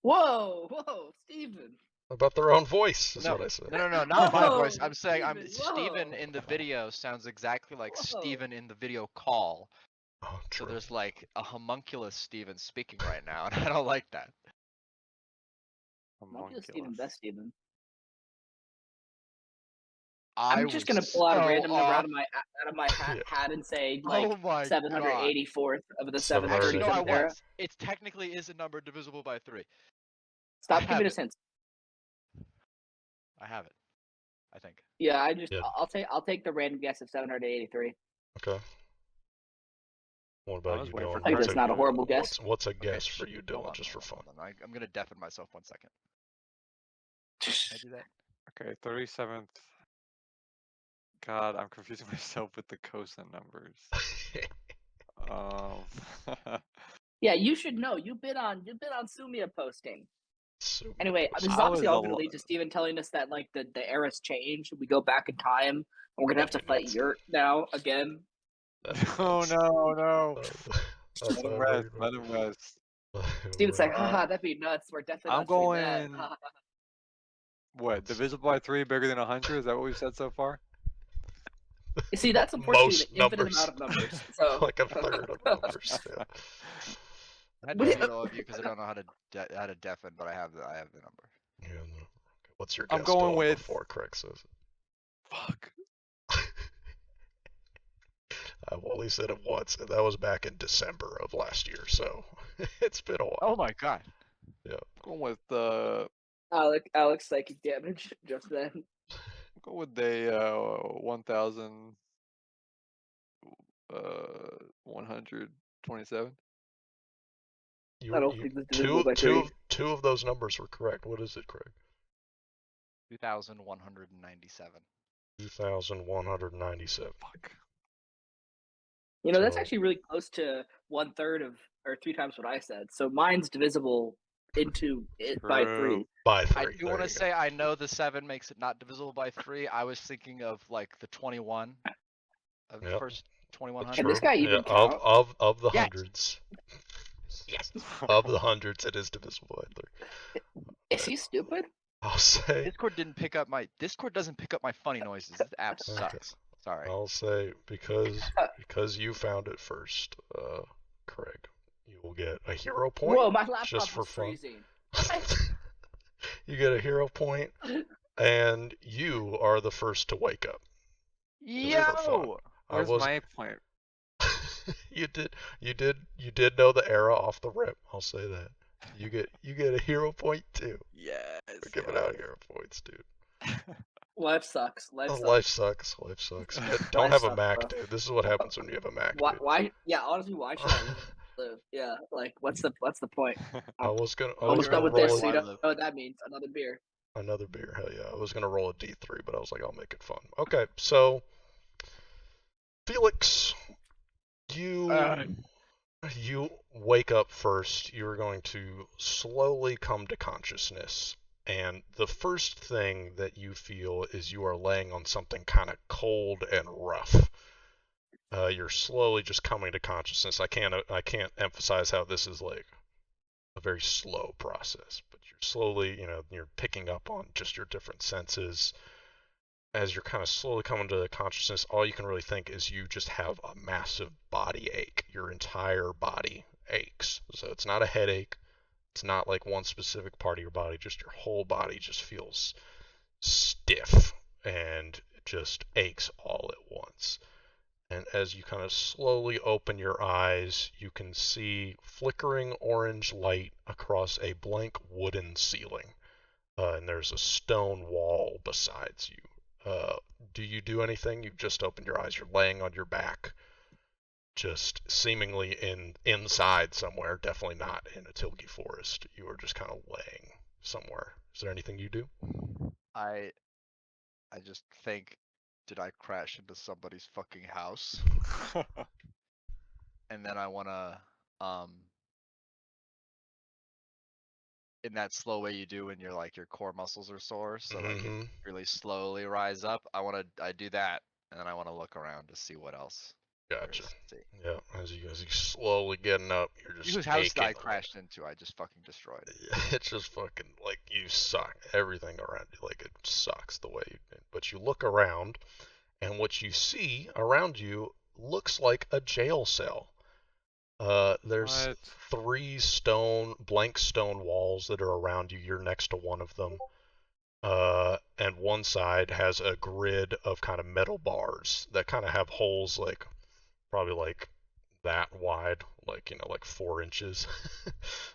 Whoa, Steven. About their own voice is No, what I said. No, not my Whoa, voice. I'm saying Steven, Steven in the video sounds exactly like Whoa. Steven in the video call. Oh, So true. there's like a homunculus Steven speaking right now, and I don't like that. Homunculus Steven, best Steven. I I'm just was gonna pull out a so random number off. out of my hat, Yeah. hat and say like Oh my 784th of the Actually, no, I 737th era. was. It technically is a number divisible by 3. Stop I giving have us hints. I have it. I think. Yeah, Yeah. I'll take the random guess of 783. Okay. What about was you, waiting for Dylan? I think Kurt that's to not a do it. horrible guess. What's a Okay, guess for you, hold Dylan, on, just for hold fun? on. I'm gonna deafen myself 1 second. Can I do that? Okay, 37th. God, I'm confusing myself with the COSA numbers. Yeah, you should know. You've been on Sumia posting. Super Anyway, this is I obviously was all a going to lo- lead to Steven telling us that like the era's changed. We go back in time, and we're gonna have to That'd be fight nuts. Yurt now again. That'd be No, nuts. no. That's Let him how rest. Let him rest. Steven's like, Right. haha, that'd be nuts. We're definitely I'm not doing that. going- What? Divisible by 3 bigger than 100? Is that what we've said so far? You see, that's unfortunately Most an infinite numbers. amount of numbers. So Like a third of numbers. Yeah. I had What to do you- mute all of you because I don't know how to deafen, but I have the number. Yeah, no. What's your I'm guess, going Dylan, with- before Craig says it? Fuck. I've only said it once, and that was back in December of last year, so it's been a while. Oh my god. I'm going with Alex psychic damage just then. I'm going with a 1,000 127. You, I don't you- think this is divisible by 3. two of those numbers were correct. What is it, Craig? 2,197. 2,197. Fuck. You know, that's So- actually really close to 1/3 of, or 3 times what I said. So mine's divisible into it by 3. True. By 3. I do want to say I know the 7 makes it not divisible by 3. I was thinking of like the 21 of the Yep. first That's 2100. Can this guy even yeah, count? of the Yes. hundreds. Of the hundreds, it is divisible by 3. Is he stupid? I'll say Discord doesn't pick up my funny noises. This app Okay. sucks. Sorry. I'll say because you found it first, Craig, you will get a hero point. Whoa, my laptop just for was fun. freezing. You get a hero point, and you are the first to wake up. for fun. Yo! Where's I was my point? you did know the era off the rip. I'll say that. You get a hero point too. Yes. We're giving out hero points, dude. Life sucks. Life Oh, sucks. life sucks. Life sucks. Don't Life have a sucks, Mac, bro. dude. This is what happens when you have a Mac, Why? dude. Why? Yeah, honestly, why should I live? Yeah, like, what's the point? I was gonna Almost done with roll this. So why you know live. what that means? Another beer. another beer. Hell yeah! I was gonna roll a D3, but I was like, I'll make it fun. Okay, so Felix, you wake up first. You're going to slowly come to consciousness, and the first thing that you feel is you are laying on something kind of cold and rough. You're slowly just coming to consciousness. I can't emphasize how this is like a very slow process, but you're slowly, you're picking up on just your different senses. As you're kind of slowly coming to consciousness, all you can really think is you just have a massive body ache. Your entire body aches. So it's not a headache. It's not like one specific part of your body. Just your whole body just feels stiff and just aches all at once. And as you kind of slowly open your eyes, you can see flickering orange light across a blank wooden ceiling. And there's a stone wall besides you. Do you do anything? You've just opened your eyes. You're laying on your back, just seemingly inside somewhere. Definitely not in a Tilgi forest. You are just kind of laying somewhere. Is there anything you do? I just think, did I crash into somebody's fucking house? And then I wanna, in that slow way you do when you're like your core muscles are sore, so like you really slowly rise up. I do that, and then I wanna look around to see what else there Gotcha. is to see. Yeah, as you slowly getting up, you're just Whose house taking I crashed into, I just fucking destroyed. It's just fucking like you suck. Everything around you, like it sucks the way you did. But you look around, and what you see around you looks like a jail cell. There's What? 3 blank stone walls that are around you. You're next to one of them. And one side has a grid of kind of metal bars that kind of have holes like probably like that wide, like, like 4 inches.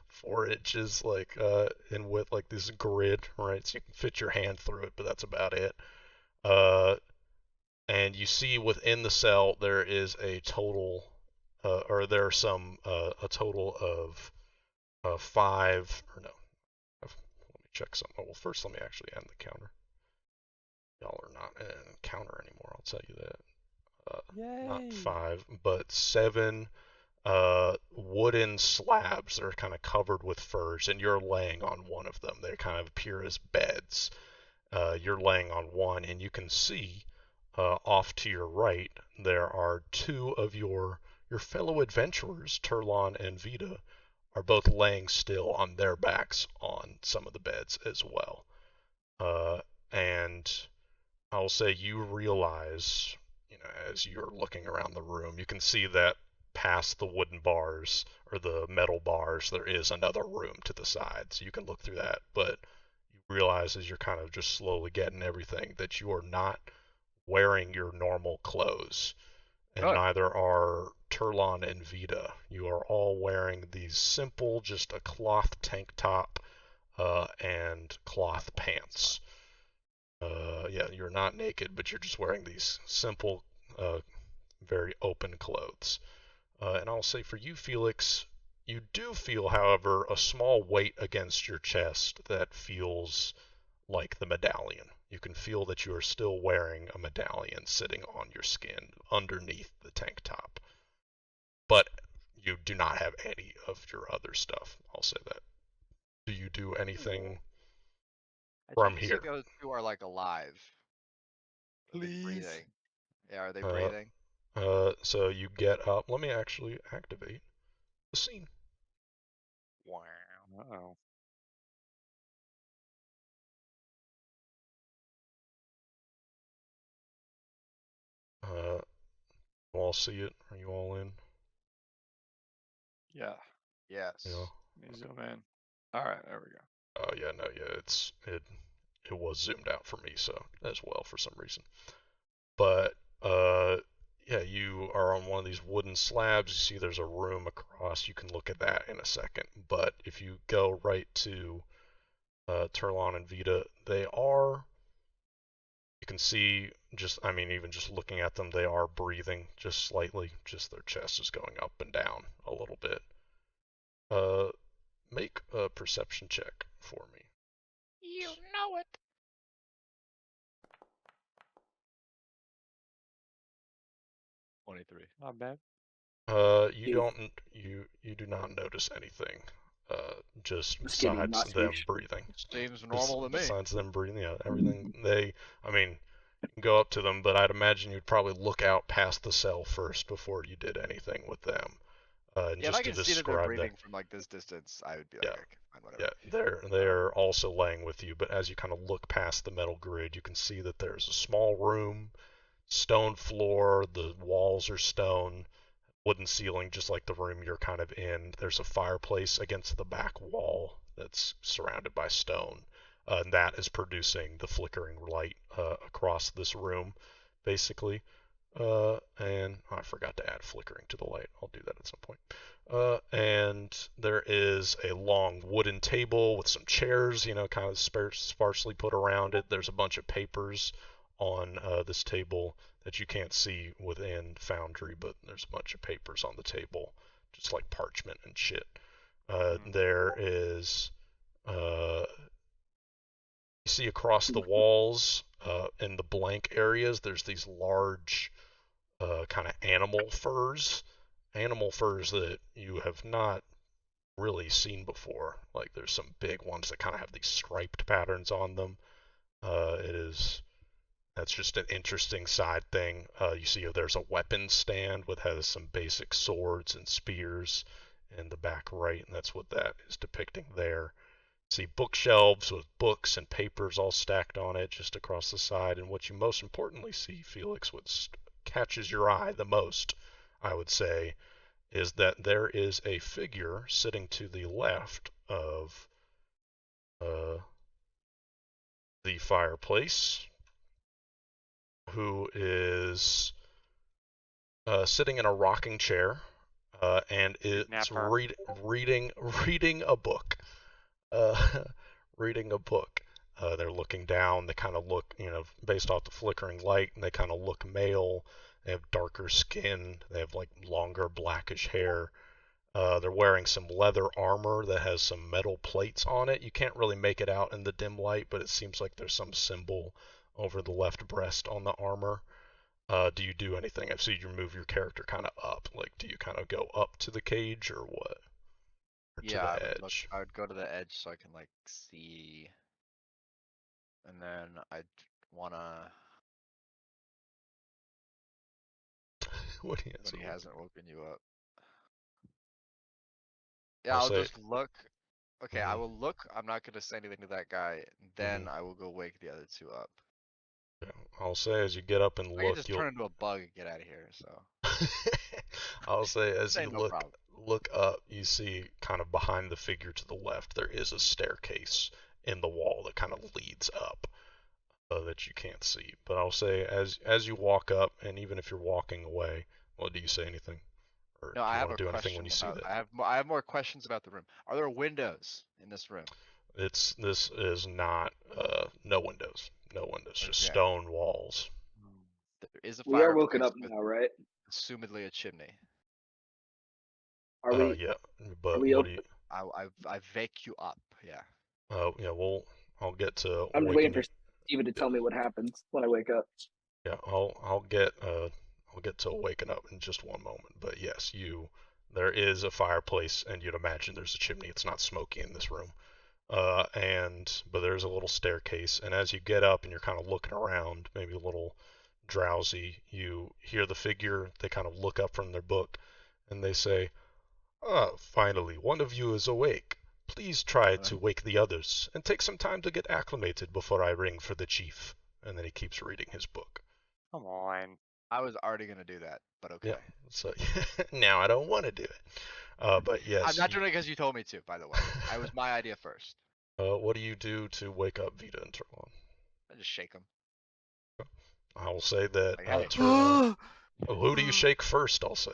4 inches like in width, like this grid, right? So you can fit your hand through it, but that's about it. And you see within the cell there is a total or there are some a total of 5 or no. Let me check something. Well, first let me actually end the counter. Y'all are not in a counter anymore, I'll tell you that. Not Yay. 5, but 7 wooden slabs that are kind of covered with furs, and you're laying on one of them. They kind of appear as beds. You're laying on one, and you can see off to your right there are 2 of your fellow adventurers, Turlon and Vita, are both laying still on their backs on some of the beds as well. And I'll say you realize, as you're looking around the room, you can see that past the wooden bars or the metal bars, there is another room to the side, so you can look through that. But you realize as you're kind of just slowly getting everything that you are not wearing your normal clothes, and Good. neither are Turlon and Vita. You are all wearing these simple, just a cloth tank top and cloth pants. Yeah, you're not naked, but you're just wearing these simple, very open clothes. And I'll say for you, Felix, you do feel, however, a small weight against your chest that feels like the medallion. You can feel that you are still wearing a medallion sitting on your skin underneath the tank top. But you do not have any of your other stuff. I'll say that. Do you do anything from You say here? the other 2 are like alive. Are they Please. breathing? Yeah, are they Uh, breathing? So you get up. Let me actually activate the scene. Wow. Uh-oh. You all see it? Are you all in? Yeah. Yes. Yeah. Let me zoom in. Alright, there we go. Oh yeah, no, yeah, it was zoomed out for me, so as well for some reason. But yeah, you are on one of these wooden slabs. You see there's a room across. You can look at that in a second. But if you go right to Turlon and Vita, you can see even just looking at them, they are breathing just slightly. Just their chest is going up and down a little bit. Make a perception check for me. You know it. 23. Not bad. You do not notice anything. Just Just kidding, besides not them Scrooge. breathing. Seems normal to me. Besides them breathing, yeah, everything you can go up to them, but I'd imagine you'd probably look out past the cell first before you did anything with them. And Yeah, if I just to can see that they're describe breathing from like this distance, I would be like, yeah, okay, fine, whatever. yeah, they're also laying with you, but as you kind of look past the metal grid, you can see that there's a small room, stone floor, the walls are stone, wooden ceiling, just like the room you're kind of in. There's a fireplace against the back wall that's surrounded by stone, and that is producing the flickering light across this room, basically. And I forgot to add flickering to the light. I'll do that at some point. And there is a long wooden table with some chairs, kind of sparsely put around it. There's a bunch of papers on this table that you can't see within Foundry, but there's a bunch of papers on the table, just like parchment and shit. There is, you see across the walls, in the blank areas, there's these large kind of animal furs that you have not really seen before. Like there's some big ones that kind of have these striped patterns on them. That's just an interesting side thing. You see there's a weapon stand with has some basic swords and spears in the back right, and that's what that is depicting there. See bookshelves with books and papers all stacked on it just across the side, and what you most importantly see, Felix, what catches your eye the most, I would say, is that there is a figure sitting to the left of the fireplace who is sitting in a rocking chair and it's reading a book. Reading a book. They're looking down. They kind of look, based off the flickering light, and they kind of look male. They have darker skin. They have like longer blackish hair. They're wearing some leather armor that has some metal plates on it. You can't really make it out in the dim light, but it seems like there's some symbol over the left breast on the armor. Do you do anything? I've seen you move your character kind of up. Like, do you kind of go up to the cage or what? Or to Yeah, the edge? I would go to the edge so I can like see, and then I'd wanna When he when he hasn't woken you up. I'll Yeah, I'll say- just look. Okay, I Mhm. will look. I'm not gonna say anything to that guy. Then I will go wake the other two up. Yeah, I'll say as you get up and I can look, just you'll. turn into a bug and get out of here. So I'll say as you ain't no problem. look up, you see kind of behind the figure to the left, there is a staircase in the wall that kind of leads up that you can't see. But I'll say as you walk up, and even if you're walking away, well, do you say anything, or No, do I you have want a to do anything when question you see about. that? I have more questions about the room. Are there windows in this room? This is not no windows, just Okay. stone walls. There is a We are woken fireplace up with now, right? assumedly a chimney. Are we? Yeah, Are but we what do open? you? I wake you up. Yeah. Yeah, I'll get to I'm just waking waiting you. for Steven to Yeah, tell me what happens when I wake up. yeah, I'll get to waking up in just one moment. But yes, there is a fireplace, and you'd imagine there's a chimney. It's not smoky in this room. But there's a little staircase, and as you get up and you're kind of looking around, maybe a little drowsy, you hear the figure. They kind of look up from their book, and they say, "Ah, finally, one of you is awake. Please try to wake the others, and take some time to get acclimated before I ring for the chief." And then he keeps reading his book. Come on. I was already gonna do that, but okay. Yeah. So now I don't want to do it. But yes. I'm not doing it because you told me to, by the way. I was my idea first. What do you do to wake up Vita and Turlon? I just shake him. I will say that Like, hey. who do you shake first? I'll say.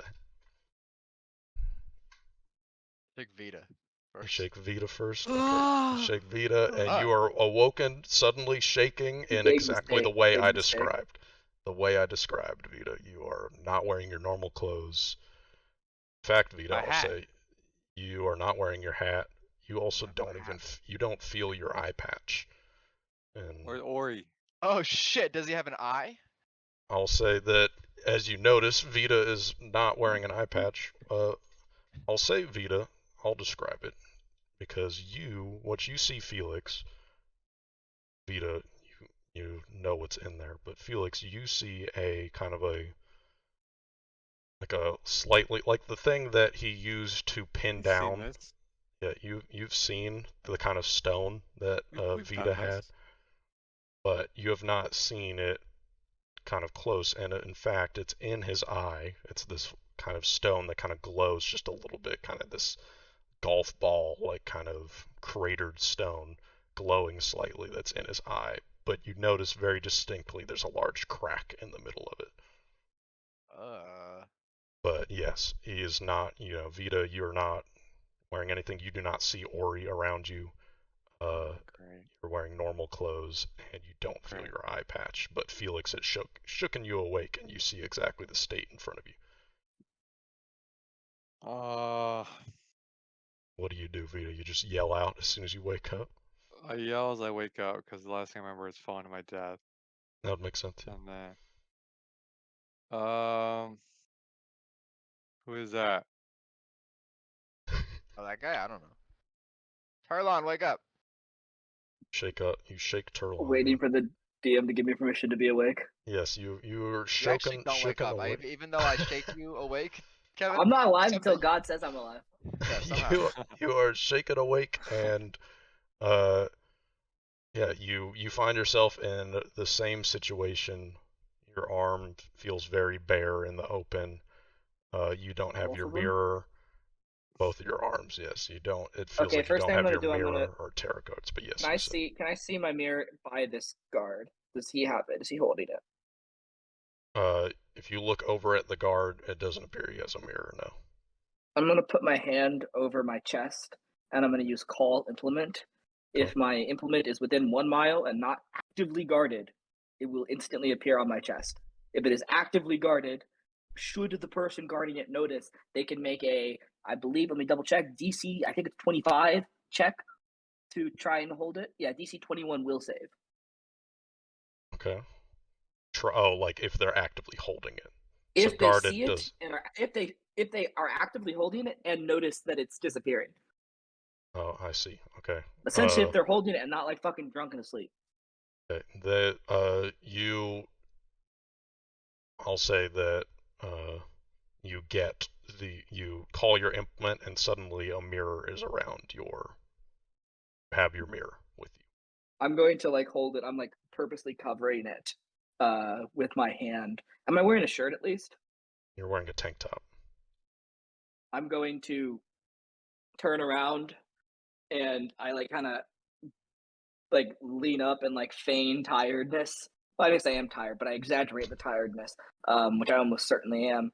Shake Vita You first. shake Vita first. Okay. You shake Vita, and you are awoken, suddenly shaking in Big exactly the mistake, way big I mistake. described. The way I described, Vita. You are not wearing your normal clothes. In fact, Vita, My I'll hat. say you are not wearing your hat. You also My don't hat. you don't feel your eye patch. And Where's Ori? Oh shit! Does he have an eye? I'll say that as you notice, Vita is not wearing an eye patch. I'll say Vita. I'll describe it because what you see, Felix, Vita, you know what's in there, but Felix, you see a kind of like a slightly like the thing that he used to pin You've seen down. this. Yeah, you've seen the kind of stone that We've Vita done had, this. but you have not seen it kind of close. And in fact, it's in his eye. It's this kind of stone that kind of glows just a little bit, kind of this golf ball, like kind of cratered stone, glowing slightly that's in his eye. But you notice very distinctly there's a large crack in the middle of it. But yes, he is not. Vita, you're not wearing anything. You do not see Ori around you. Great. You're wearing normal clothes, and you don't feel Great. your eye patch. But Felix has shooken you awake, and you see exactly the state in front of you. What do you do, Vita? You just yell out as soon as you wake up? I yell as I wake up because the last thing I remember is falling to my death. That would make sense. Yeah. And then, who is that? Oh, that guy? I don't know. Tarlon, wake up. You shake Turlon. Waiting for the DM to give me permission to be awake. Yes, you're You actually shaken don't wake up. awake. Even though I shake you awake, Kevin. I'm not alive until somehow- God says I'm alive. Yeah, somehow. you are shaken awake, and yeah, you find yourself in the same situation. Your arm feels very bare in the open. You don't have Both your of them? mirror. Both of your arms, yes. You don't. It feels Okay, like you first don't thing I'm have gonna your do, I'm mirror gonna- or tarot cards, but yes. Can I see my mirror by this guard? Does he have it? Is he holding it? If you look over at the guard, it doesn't appear he has a mirror. No. I'm gonna put my hand over my chest, and I'm gonna use call implement. If my implement is within 1 mile and not actively guarded, it will instantly appear on my chest. If it is actively guarded, should the person guarding it notice, they can make I believe, let me double check, DC, I think it's 25 check to try and hold it. Yeah, DC 21 will save. Okay. Like if they're actively holding it. If so they guarded see it, does. and if they are actively holding it and notice that it's disappearing. Oh, I see. Okay. Essentially, if they're holding it and not like fucking drunk and asleep. Okay. I'll say that you call your implement and suddenly a mirror is around have your mirror with you. I'm going to like hold it. I'm like purposely covering it with my hand. Am I wearing a shirt at least? You're wearing a tank top. I'm going to turn around and I like kind of like lean up and like feign tiredness. Well, I guess I am tired, but I exaggerate the tiredness, which I almost certainly am.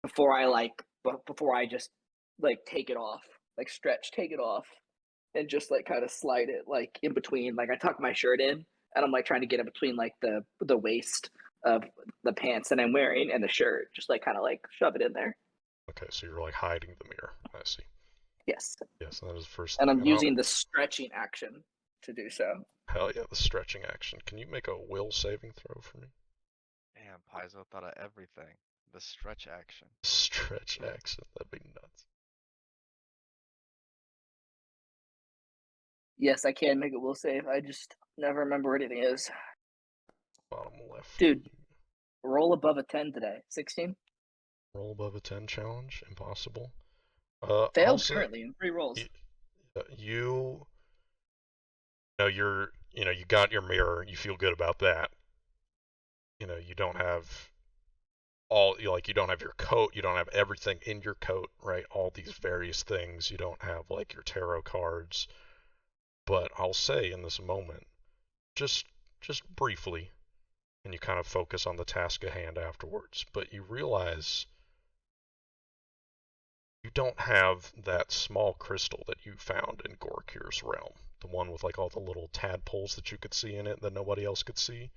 Before I just like take it off, like take it off, and just like kind of slide it like in between. Like I tuck my shirt in, and I'm like trying to get in between like the waist of the pants that I'm wearing and the shirt, just like kind of like shove it in there. Okay, so you're like hiding the mirror. I see. Yes. Yes, that is the first and thing. I'm using the stretching action to do so. Hell yeah, the stretching action. Can you make a will saving throw for me? Damn, Paizo thought of everything. The stretch action. Stretch action. That'd be nuts. Yes, I can make a will save. I just never remember where anything is. Bottom left. Dude, roll above a 10 today. 16? Roll above a 10 challenge. Impossible. Failed currently in 3 rolls. You got your mirror. You feel good about that. You don't have you don't have your coat. You don't have everything in your coat, right? All these various things. You don't have like your tarot cards. But I'll say in this moment, just briefly, and you kind of focus on the task at hand afterwards, but you realize you don't have that small crystal that you found in Gorkir's realm. The one with like all the little tadpoles that you could see in it that nobody else could see.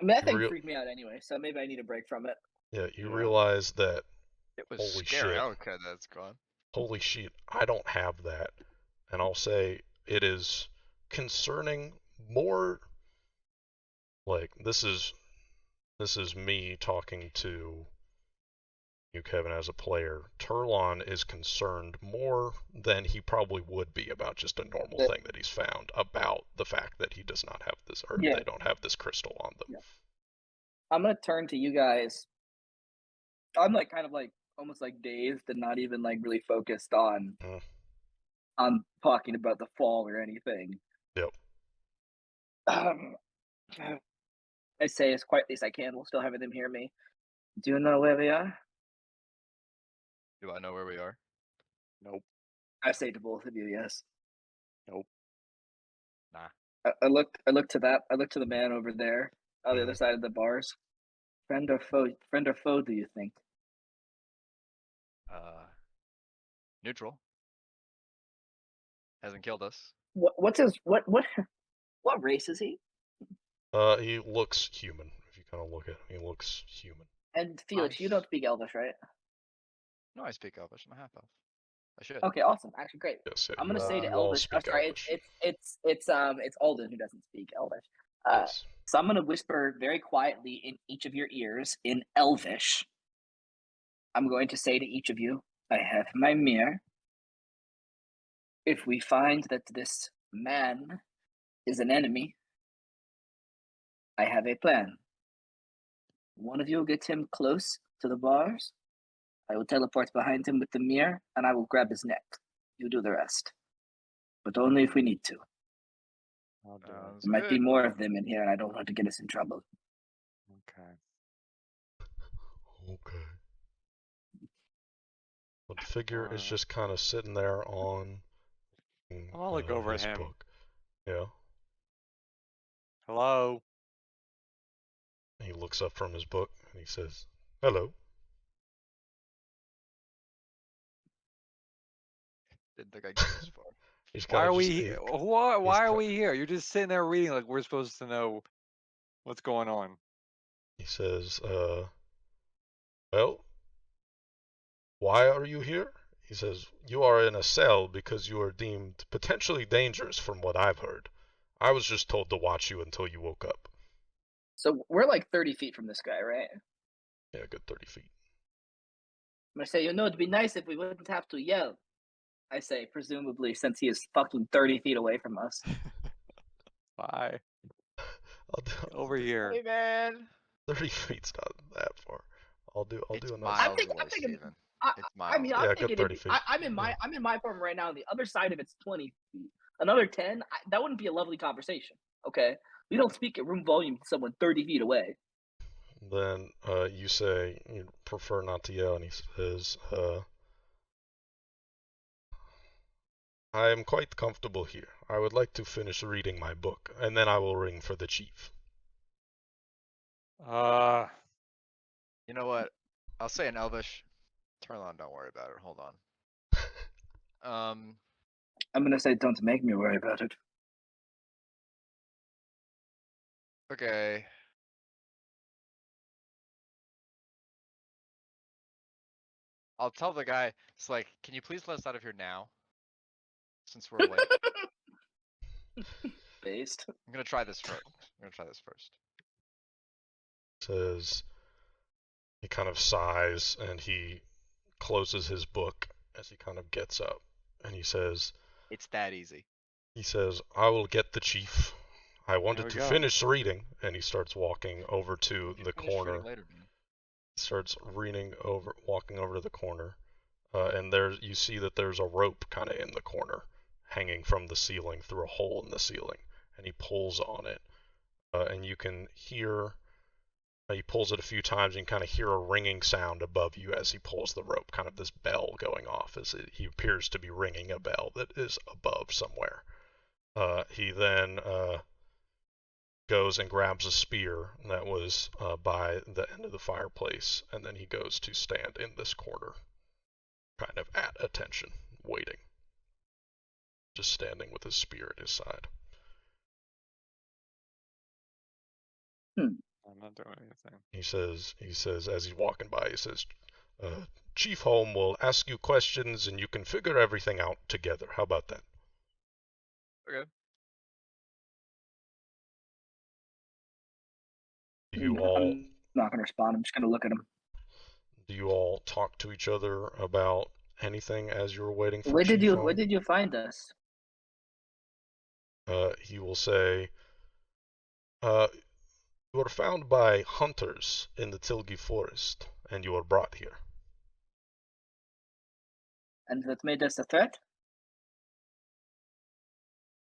I mean, that thing freaked me out anyway, so maybe I need a break from it. Yeah, you realize that, It was holy scary. shit. I don't care that it's gone. Holy shit, I don't have that. And I'll say it is concerning more like this is me talking to you, Kevin, as a player. Turlon is concerned more than he probably would be about just a normal thing that he's found, about the fact that he does not have this, or they don't have this crystal on them. Yeah. I'm gonna turn to you guys. I'm like kind of like almost like dazed and not even like really focused on talking about the fall or anything. Yep. I say as quietly as I can while still having them hear me. Do you know where we are? Do I know where we are? Nope. I say to both of you, yes. Nope. Nah. I look to the man over there on the other side of the bars. Friend or foe do you think? Neutral. Hasn't killed us. What's his what race is he? He looks human. If you kind of look at him, he looks human. And Felix, you don't speak Elvish, right? No, I speak Elvish. I'm a half elf. I should. Okay, awesome. Actually, great. Yes, yeah, I'm gonna say to you all Elvish. speak Sorry, Elvish. it's Alden who doesn't speak Elvish. Yes. So I'm gonna whisper very quietly in each of your ears in Elvish. I'm going to say to each of you, I have my mirror. If we find that this man is an enemy, I have a plan. One of you will get him close to the bars. I will teleport behind him with the mirror, and I will grab his neck. You do the rest. But only if we need to. I'll do it. There might be more of them in here, and I don't want to get us in trouble. Okay. Okay. But the figure is just kind of sitting there on. I'll look over his him. book. Yeah. Hello. He looks up from his book and he says, "Hello." Didn't think I'd get this far. He's Why kinda are just- we? he- Why are we here? You're just sitting there reading like we're supposed to know what's going on. He says, "Well, why are you here?" He says, "You are in a cell because you are deemed potentially dangerous from what I've heard. I was just told to watch you until you woke up." So we're like 30 feet from this guy, right? Yeah, a good 30 feet. I'm gonna say, it'd be nice if we wouldn't have to yell. I say, presumably, since he is fucking 30 feet away from us. Bye. I'll do, Over here. Hey man. 30 feet's not that far. I'll do It's another. miles I'm away, thinking- Steven. I It's miles. mean, Yeah, I'm good thinking 30 feet. I'm in my farm right now. The other side of it's 20 feet. Another 10. That wouldn't be a lovely conversation. Okay, we don't speak at room volume to someone 30 feet away. Then you say you prefer not to yell, and he says, "I am quite comfortable here. I would like to finish reading my book, and then I will ring for the chief." You know what? I'll say in Elvish. Turn on. Don't worry about it. Hold on. I'm gonna say, don't make me worry about it. Okay. I'll tell the guy. It's like, can you please let us out of here now? Since we're late. Based. I'm gonna try this first. Says he kind of sighs and he closes his book as he kind of gets up, and he says, It's that easy. "I will get the chief. I There wanted we to go. finish reading," and he starts walking over to the Finish reading corner. later, man. Starts walking over to the corner, and there you see that there's a rope kind of in the corner, hanging from the ceiling through a hole in the ceiling, and he pulls on it, and you can hear. He pulls it a few times, and you kind of hear a ringing sound above you as he pulls the rope, kind of this bell going off as he appears to be ringing a bell that is above somewhere. He then goes and grabs a spear that was by the end of the fireplace, and then he goes to stand in this corner, kind of at attention, waiting. Just standing with his spear at his side. I'm not doing anything. He says, as he's walking by, he says, "Chief Holm will ask you questions and you can figure everything out together. How about that?" Okay. Do you all I'm not gonna respond. I'm just gonna look at him. talk to each other about anything as you're waiting for Where Chief did you Holm? Where did you find us? He will say, "You were found by hunters in the Tilgi forest, and you were brought here." And that made us a threat.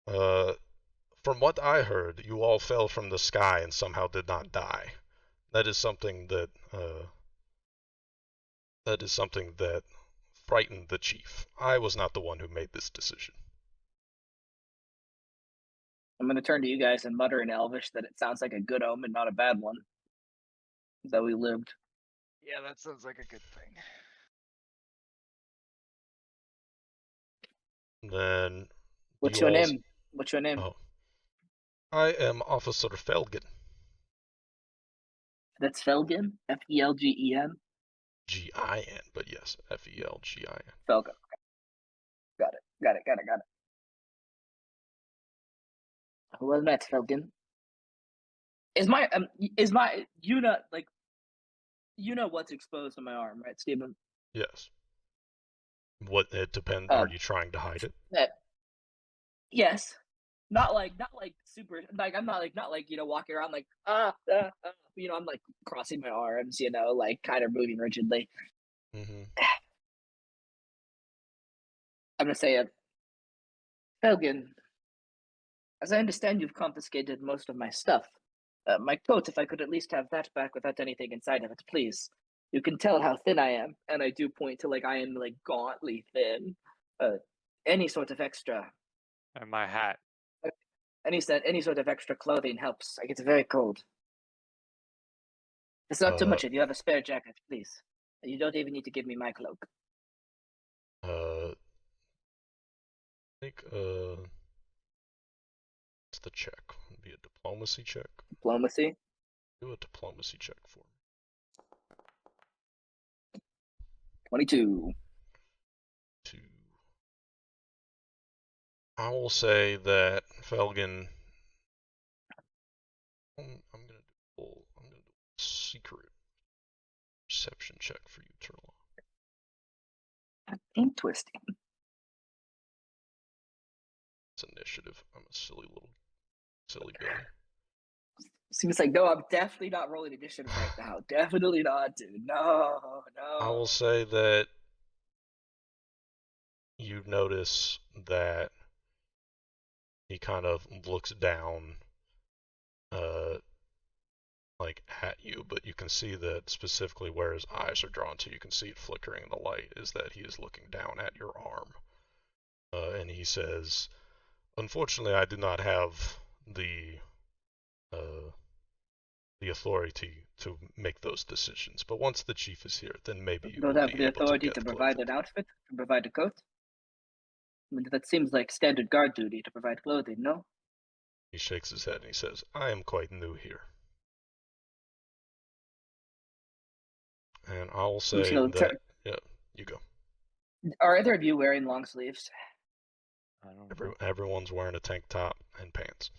From what I heard, you all fell from the sky and somehow did not die. That is something that frightened the chief. I was not the one who made this decision. I'm gonna turn to you guys and mutter in Elvish that it sounds like a good omen, not a bad one. That we lived. Yeah, that sounds like a good thing. Then What's you your all. name? What's your name? Oh, I am Officer Felgen. That's Felgen. Felgen. Gin, but yes, Felgin. Felgen. Got it. Got it. Got it. Got it. Well met, Felgen. Is my you know like you know what's exposed on my arm, right, Stephen? Yes. What it depends. Are Um, you trying to hide it? yes. Not like super like I'm not like walking around like I'm like crossing my arms, like kind of moving rigidly. Mm-hmm. I'm gonna say it. Felgen, as I understand, you've confiscated most of my stuff. My coat, if I could at least have that back without anything inside of it, please. You can tell how thin I am, and I do point to like I am like gauntly thin. Any sort of extra, And my hat. any sort of extra clothing helps. I get very cold. It's not too much if you have a spare jacket, please. You don't even need to give me my cloak. Think what's the check? It'd be a diplomacy check. Diplomacy. Do a diplomacy check for me. 22. 2. I will say that Felgen. I'm gonna do a secret perception check for you, Turlock. Interesting. It's initiative. I'm a silly Billy. Seems like no, I'm definitely not rolling initiative right now. Definitely not, dude. No. I will say that you notice that he kind of looks down, like at you, but you can see that specifically where his eyes are drawn to, you can see it flickering in the light, is that he is looking down at your arm. And he says, "Unfortunately, I do not have the authority to make those decisions. But once the chief is here, then maybe you Don't will have be the able to authority get to provide clothing." an outfit, to provide a coat. I mean, that seems like standard guard duty to provide clothing, no? He shakes his head and he says, "I am quite new here." And I'll say that, yeah, you go. Are either of you wearing long sleeves? I don't know. Everyone's wearing a tank top and pants.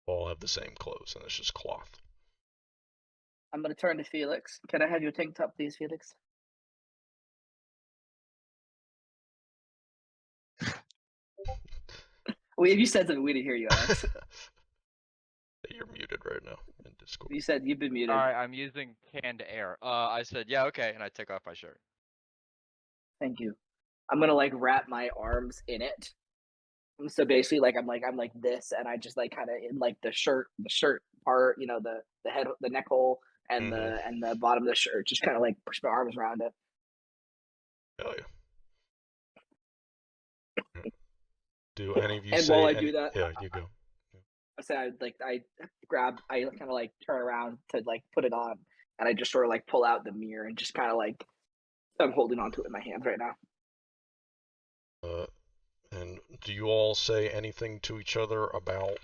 All have the same clothes, and it's just cloth. I'm gonna turn to Felix. Can I have your tank top, please, Felix? You said something. We didn't hear you, Alex. You're muted right now in Discord. You said you've been muted. Alright, I'm using canned air. I said, yeah, okay, and I take off my shirt. Thank you. I'm gonna like wrap my arms in it. So basically, like I'm like this, and I just like kind of in like the shirt part, the head, the neck hole, and the bottom of the shirt, just kind of like push my arms around it. Hell yeah. Do any of you And say while I do that, yeah, you go. I say I kind of like turn around to like put it on, and I just sort of like pull out the mirror and just kind of like I'm holding onto it in my hands right now. And do you all say anything to each other about,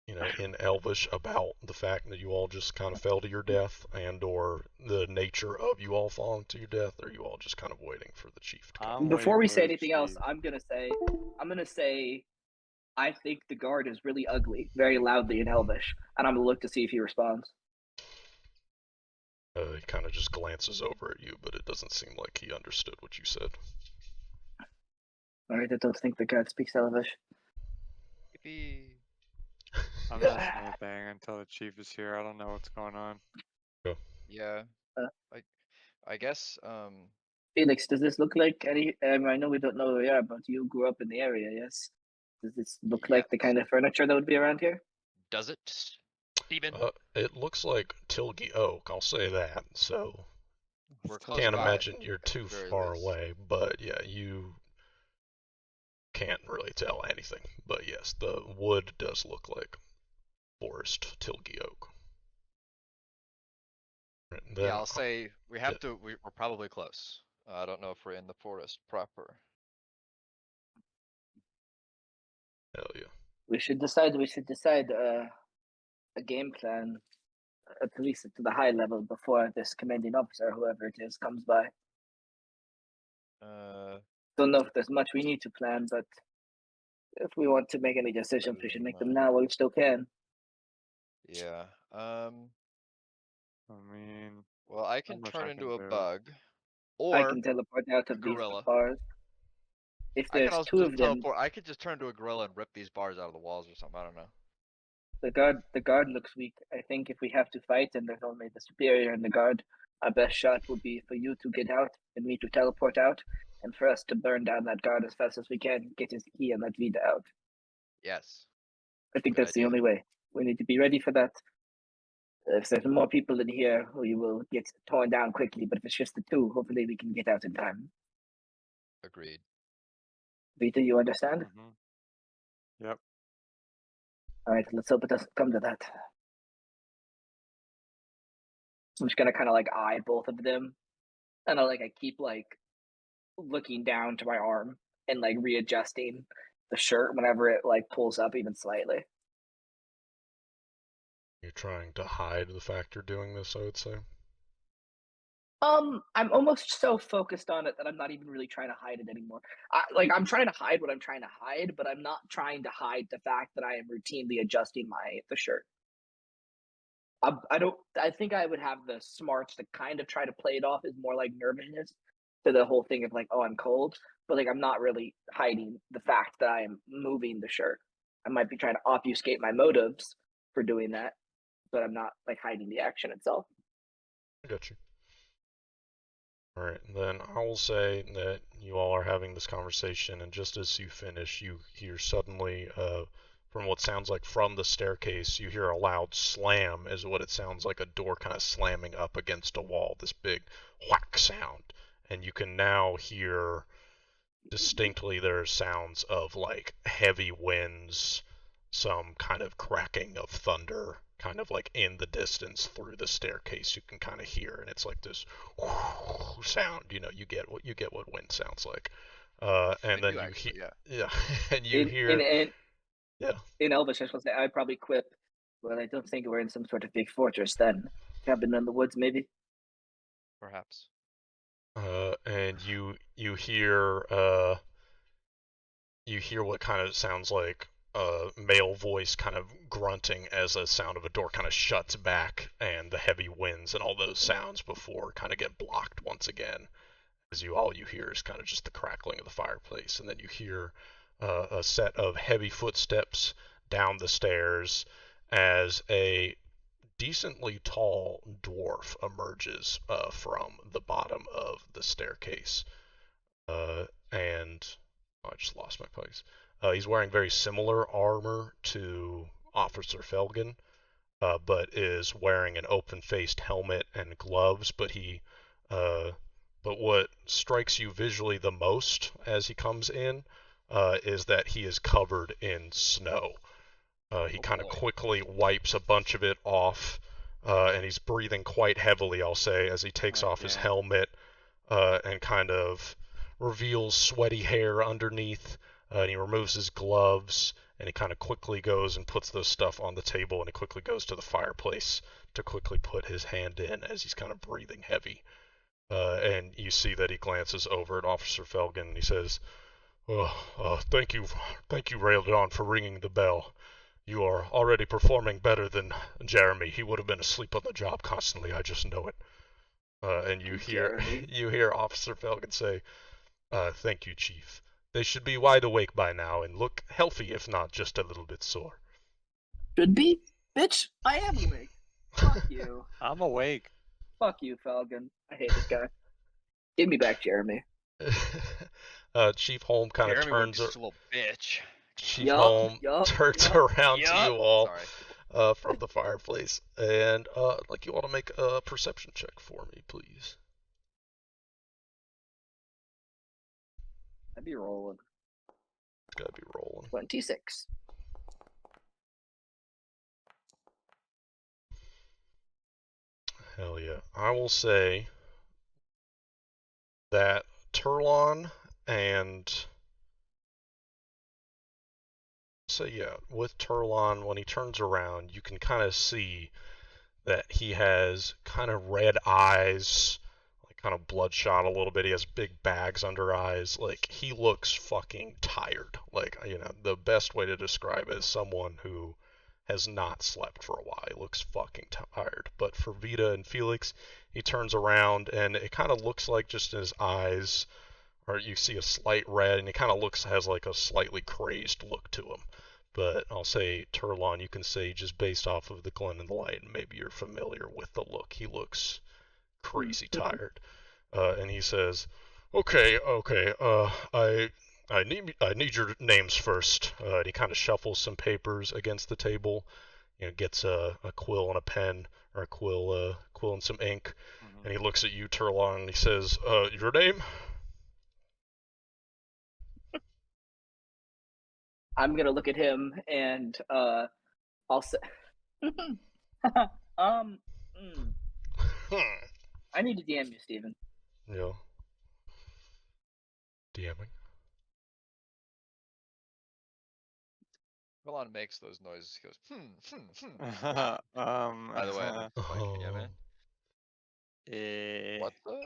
in Elvish, about the fact that you all just kind of fell to your death, and or the nature of you all falling to your death, or are you all just kind of waiting for the chief to come? Before we say anything else, I'm gonna say I think the guard is really ugly, very loudly in Elvish, and I'm gonna look to see if he responds. He kind of just glances over at you, but it doesn't seem like he understood what you said. Alright, I don't think the guard speaks Elvish. Yippee. I'm not saying anything until the chief is here. I don't know what's going on. Yeah. I guess, Felix, does this look like any? I know we don't know who we are, but you grew up in the area, yes? Does this look like the kind of furniture that would be around here? does it, Steven? It looks like Tilgy Oak, I'll say that, so We're close can't by, imagine you're too very far least. away, but yeah, you can't really tell anything. But yes, the wood does look like forest Tilgy Oak. Yeah, I'll say we have to. We're probably close. I don't know if we're in the forest proper. Hell yeah. We should decide. A game plan, at least to the high level, before this commanding officer, whoever it is, comes by. Don't know if there's much we need to plan, but if we want to make any decisions, we should make them now while we still can. Yeah. I mean, Well, I not can much turn I into can a do. bug, I or can teleport out a of these gorilla. bars. If I can there's also two just of them, teleport. I could just turn into a gorilla and rip these bars out of the walls or something. I don't know. the guard looks weak. I think if we have to fight and there's only the superior and the guard, our best shot would be for you to get out and me to teleport out, and for us to burn down that guard as fast as we can, get his key and let Vida out. Yes. I think Good that's the idea. only way. We need to be ready for that. If there's more people in here, we will get torn down quickly. But if it's just the two, hopefully we can get out in time. Agreed. Vita, you understand? Yep. All right, let's hope it doesn't come to that. I'm just gonna kind of like eye both of them, and I keep like looking down to my arm and like readjusting the shirt whenever it like pulls up even slightly. You're trying to hide the fact you're doing this, I would say. I'm almost so focused on it that I'm not even really trying to hide it anymore. I'm trying to hide what I'm trying to hide, but I'm not trying to hide the fact that I am routinely adjusting the shirt. I don't. I think I would have the smarts to kind of try to play it off as more like nervousness to the whole thing of like, oh, I'm cold, but like I'm not really hiding the fact that I am moving the shirt. I might be trying to obfuscate my motives for doing that, but I'm not like hiding the action itself. I got you. Alright, then I will say that you all are having this conversation, and just as you finish, you hear suddenly, from what sounds like from the staircase, you hear a loud slam, is what it sounds like, a door kind of slamming up against a wall, this big whack sound. And you can now hear distinctly there are sounds of like heavy winds, some kind of cracking of thunder, kind of like in the distance through the staircase. You can kind of hear, and it's like this sound. You get what wind sounds like. And then you actually, hear, yeah. and you hear, yeah. In Elvish, I suppose I'd probably quip. Well, I don't think we're in some sort of big fortress then. Cabin in the woods, maybe. Perhaps. And you hear what kind of sounds like a male voice kind of grunting as a sound of a door kind of shuts back, and the heavy winds and all those sounds before kind of get blocked once again. As all you hear is kind of just the crackling of the fireplace, and then you hear a set of heavy footsteps down the stairs as a decently tall dwarf emerges from the bottom of the staircase. And I just lost my place. He's wearing very similar armor to Officer Felgen, but is wearing an open-faced helmet and gloves. But what strikes you visually the most as he comes in is that he is covered in snow. He kind of quickly wipes a bunch of it off, and he's breathing quite heavily, I'll say, as he takes off his helmet and kind of reveals sweaty hair underneath, and he removes his gloves, and he kind of quickly goes and puts this stuff on the table, and he quickly goes to the fireplace to quickly put his hand in as he's kind of breathing heavy. And you see that he glances over at Officer Felgen, and he says, thank you, Raeldon, for ringing the bell. You are already performing better than Jeremy. He would have been asleep on the job constantly, I just know it. And you hear Officer Felgen say, thank you, Chief. They should be wide awake by now and look healthy, if not just a little bit sore. Should be? Bitch, I am awake. Fuck you. I'm awake. Fuck you, Falcon. I hate this guy. Give me back Jeremy. Chief Holm kind of turns. Just a little bitch. Chief Holm turns around to you all from the fireplace, and I'd like you all to make a perception check for me, please. I'd be rolling. It's gotta be rolling. 26. Hell yeah. I will say that Turlon and so yeah, with Turlon, when he turns around, you can kind of see that he has kind of red eyes, like kind of bloodshot a little bit. He has big bags under eyes. Like he looks fucking tired. Like, you know, the best way to describe it is someone who has not slept for a while. He looks fucking tired. But for Vita and Felix, he turns around and it kind of looks like just in his eyes, or you see a slight red, and he kind of has like a slightly crazed look to him. But I'll say Turlon, you can say just based off of the glint and the light, and maybe you're familiar with the look. He looks crazy tired, and he says, "Okay, I need your names first." And he kind of shuffles some papers against the table, you know, gets a quill and a pen, or a quill and some ink, and he looks at you, Turlon, and he says, "Your name?" I'm gonna look at him and I'll say, I need to DM you, Steven. Yeah. DMing. Milan makes those noises. He goes, Um. By the way, like, yeah, man. Eh, What the?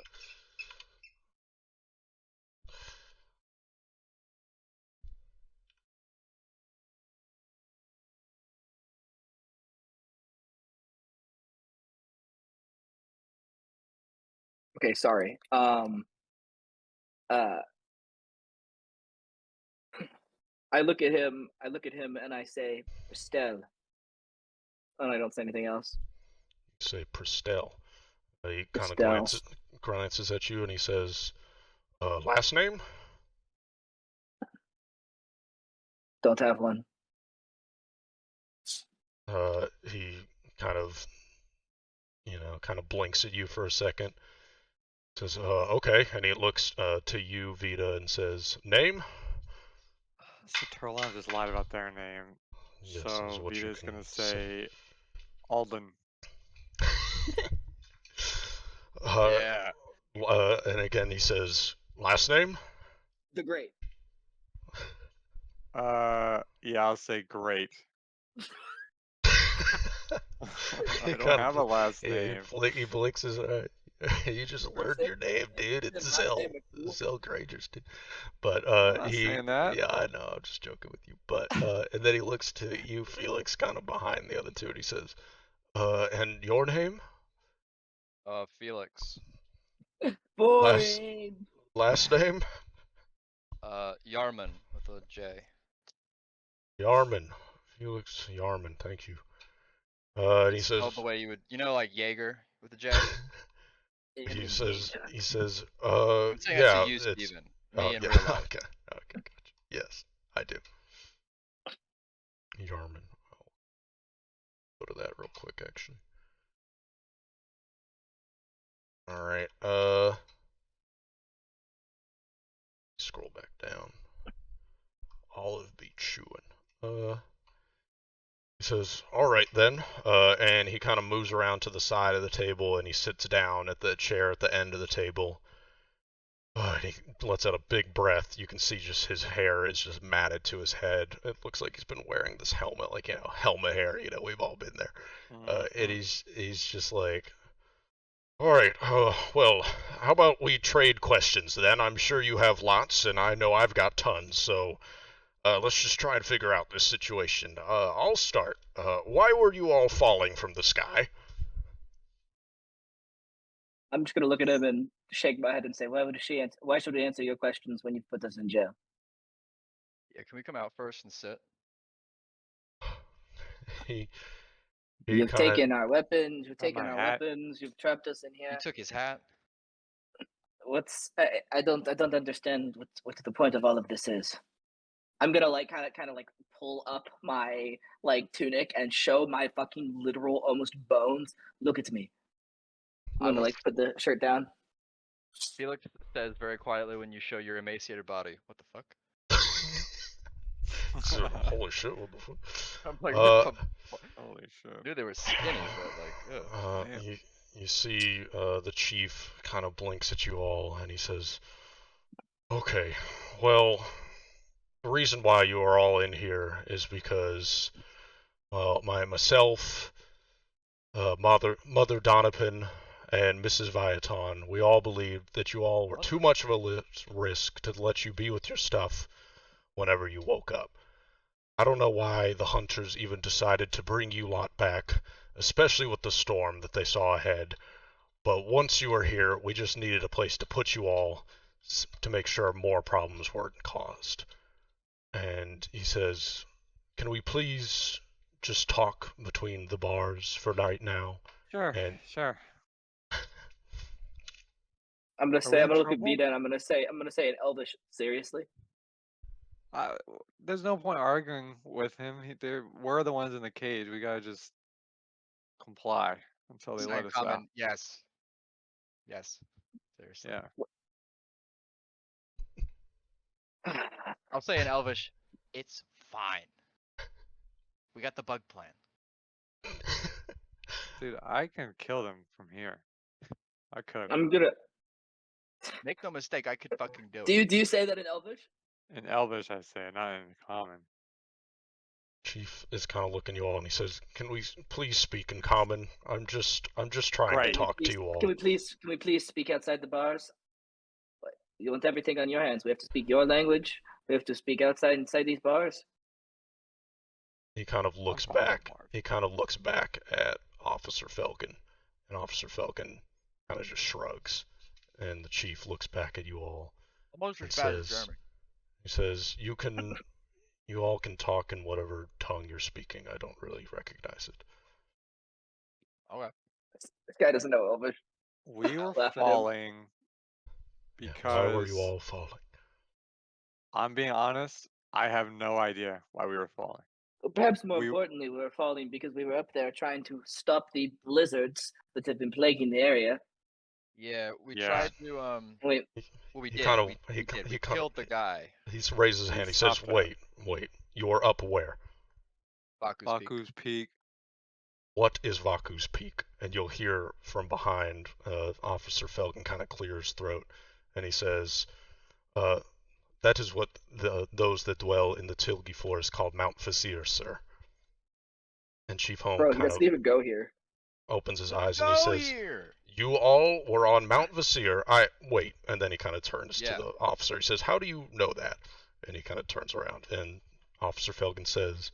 Okay, sorry. I look at him and I say, Estelle. And I don't say anything else. Say Prestel. He kind of Estelle. glances at you and he says, last name? Don't have one. He kind of, kind of blinks at you for a second. Says, okay. And he looks to you, Vita, and says, name? so Turlon just lied about their name. Yes, so is what you Vita's can gonna say Alden. Yeah. And again, he says, last name? The Great. Yeah, I'll say great. I don't kinda have a last he name. blinks his eye. You just learned your name, dude. It's Zell Grangers, dude. But I'm not he, saying that. yeah, I know. I'm just joking with you. But and then he looks to you, Felix, kind of behind the other two, and he says, and your name? Felix. Boring. Last name? Yarman with a J. Yarman. Felix Yarman. Thank you. And he says, Spelled the way you would, like Jaeger with a J. he says, I'm saying yeah, it to you, it's, Steven. Me in yeah, real life. okay, gotcha. Yes, I do. Yarman. I'll go to that real quick, actually. All right. Scroll back down. Olive be chewing. He says, "All right then," and he kind of moves around to the side of the table and he sits down at the chair at the end of the table. And he lets out a big breath. You can see just his hair is just matted to his head. It looks like he's been wearing this helmet, like, helmet hair. We've all been there. And he's just like, all right, well, how about we trade questions then? I'm sure you have lots, and I know I've got tons, so let's just try and figure out this situation. I'll start. Why were you all falling from the sky? I'm just gonna look at him and shake my head and say, why should we answer your questions when you put us in jail? Yeah, can we come out first and sit? He You've kinda, taken our weapons, my hat. you've trapped us in He here. took his hat. I don't understand what the point of all of this is. I'm gonna kind of pull up my tunic and show my fucking literal almost bones. Look at me. I'm gonna put the shirt down. Felix says very quietly when you show your emaciated body. What the fuck? holy shit, what the fuck? I'm like, Holy shit. knew they were skinny, but like, ugh. You, You see the chief kind of blinks at you all, and he says, "Okay, well, the reason why you are all in here is because, well, myself, Mother Donovan, and Mrs. Viaton, we all believed that you all were too much of a risk to let you be with your stuff whenever you woke up. I don't know why the hunters even decided to bring you lot back, especially with the storm that they saw ahead. But once you were here, we just needed a place to put you all to make sure more problems weren't caused." And he says, "Can we please just talk between the bars for right now?" Sure, And sure. I'm gonna Are say we I'm in gonna look at trouble? Vita and I'm gonna say in Elvish. Seriously, There's no point arguing with him. We're the ones in the cage. We gotta just comply until they Say let in us out. common, yes. Yes. Seriously. Yeah. I'll say in Elvish, it's fine. We got the bug plan. Dude, I can kill them from here. I could. I'm gonna. Make no mistake, I could fucking do Do it. you say that in Elvish? In Elvish, I say, not in common. Chief is kind of looking at you all, and he says, "Can we please speak in common? I'm just trying to Great. talk to you all." Can we please speak outside the bars? You want everything on your hands. We have to speak your language. We have to speak inside these bars. He kind of looks fine with back. bars. He kind of looks back at Officer Falcon, and Officer Falcon kind of just shrugs. And the chief looks back at you all Almost and as bad as says, Jeremy. he says, you all can talk in whatever tongue you're speaking. I don't really recognize it." Okay. This guy doesn't know Elvish. We were Laugh at him. falling Yeah, why were because you all falling? I'm being honest, I have no idea why we were falling. Perhaps more We- importantly, we were falling because we were up there trying to stop the blizzards that have been plaguing the area. Yeah, we Yeah. tried to Wait, well we He did. kind of we he did. he We kind killed of the guy. he raises his We hand. He says, stopped them. "Wait, you're up where? Baku's Peak. Baku's Peak. What is Vaku's Peak?" And you'll hear from behind, Officer Felgen kind of clear his throat, and he says, "That is what those that dwell in the Tilgi Forest call Mount Fasir, sir." And Chief Home bro, he kind doesn't of even go here. opens his eyes and he Go says, here. "You all were on Mount Vasir. Wait." And then he kind of turns Yeah. to the officer. He says, "How do you know that?" And he kind of turns around, and Officer Felgen says,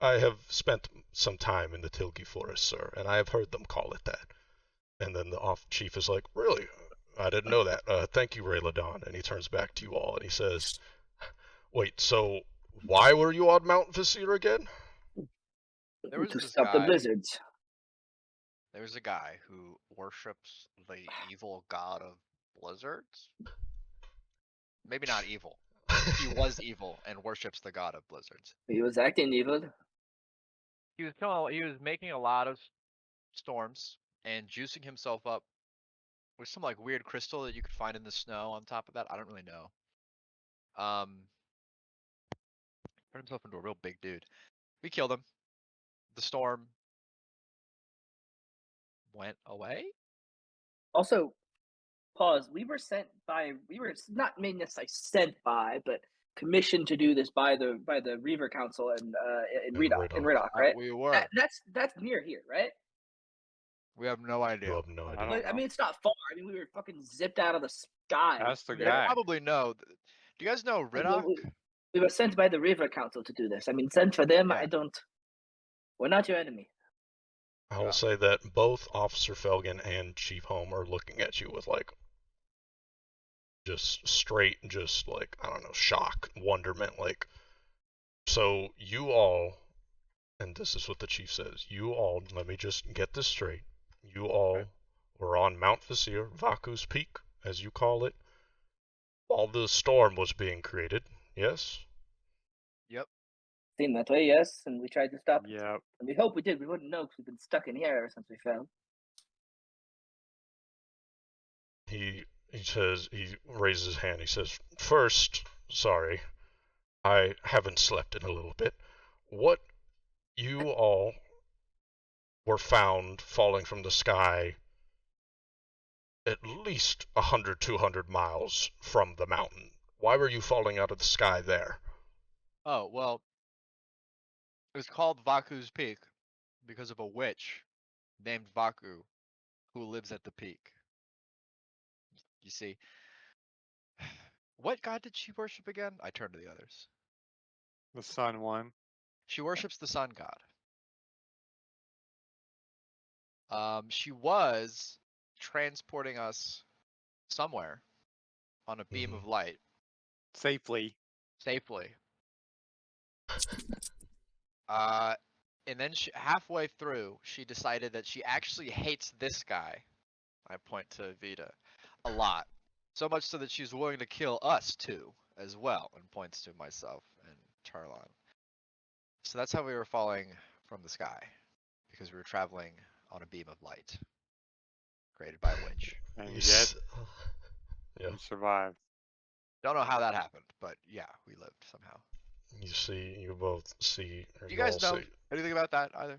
"I have spent some time in the Tilgi Forest, sir, and I have heard them call it that." And then the chief is like, "Really? I didn't know that. Thank you, Ray Ladon." And he turns back to you all and he says, "Wait, so why were you on Mount Vasir again?" There was to this stop the guy. blizzards. There's a guy who worships the evil god of blizzards. Maybe not evil. He was evil and worships the god of blizzards. He was acting evil. He was making a lot of storms and juicing himself up with some like weird crystal that you could find in the snow on top of that. I don't really know. Turned himself into a real big dude. We killed him. The storm went away. Also, pause. We were not maybe necessarily sent by, but commissioned to do this by the Reaver Council in Redock, right? We were. That's near here, right? We have no You idea. have no I idea. don't Like, I know. mean, it's not far. I mean, we were fucking zipped out of the sky. That's the They guy. probably know. Do you guys know Like, Riddock? we were sent by the River Council to do this. I mean, sent for them. Yeah. I don't. We're not your enemy. I will Yeah. say that both Officer Felgen and Chief Home are looking at you with like just straight, just like, I don't know, shock, wonderment. Like, so you all, and this is what the chief says, you all, let me just get this straight. You all Okay. were on Mount Vasir, Vaku's Peak, as you call it, while the storm was being created, yes? Yep. Seemed that way, yes. And we tried to stop it. Yep. And we hope we did. We wouldn't know because we've been stuck in here ever since we fell. He says, he raises his hand, he says, "First, sorry, I haven't slept in a little bit. What you all were found falling from the sky at least 100, 200 miles from the mountain. Why were you falling out of the sky there? Oh, well, it was called Vaku's Peak because of a witch named Vaku who lives at the peak. You see. What god did she worship again? I turned to the others. The sun one. She worships the sun god. She was transporting us somewhere on a beam of light Safely. safely. And then halfway through, she decided that she actually hates this guy. I point to Vita a lot, so much so that she's willing to kill us too, as well, and points to myself and Charlon. So that's how we were falling from the sky, because we were traveling on a beam of light created by a witch. And You yet, s- yeah. you survived. Don't know how that happened, but yeah, we lived somehow. You both see. Or Do you guys all know see, anything about that either?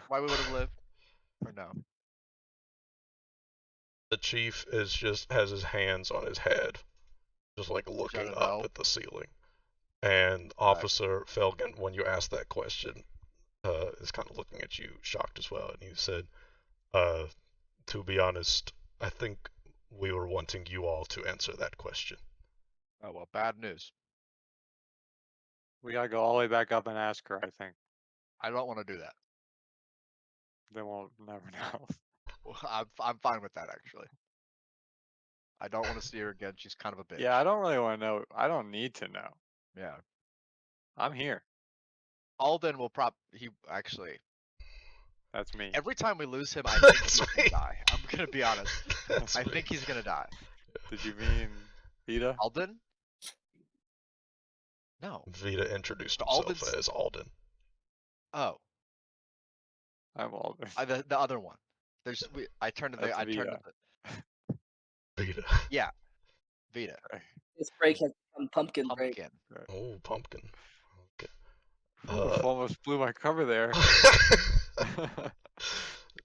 Why we would have lived? Or no? the chief has his hands on his head, just like looking don't up know. at the ceiling. And Officer Felgen, when you asked that question, is kind of looking at you, shocked as well. And you said, to be honest, I think we were wanting you all to answer that question. Oh well, bad news. We gotta go all the way back up and ask her, I think. I don't want to do that. Then we'll never know. Well, I'm fine with that actually. I don't want to see her again. She's kind of a bitch. Yeah, I don't really want to know. I don't need to know. Yeah. I'm here. Alden will he actually. That's me. Every time we lose him, I think That's he's me. gonna die. I'm gonna be honest. That's I me. think he's gonna die. Did you mean Vita? Alden? No. Vita introduced So himself Alden's- as Alden. Oh, I'm Alden. the other one. I turned to the. That's I turned to Vita. the. Vita. Yeah. Vita. This break has become pumpkin break. Pumpkin. Oh, pumpkin. Okay. Oof, almost blew my cover there.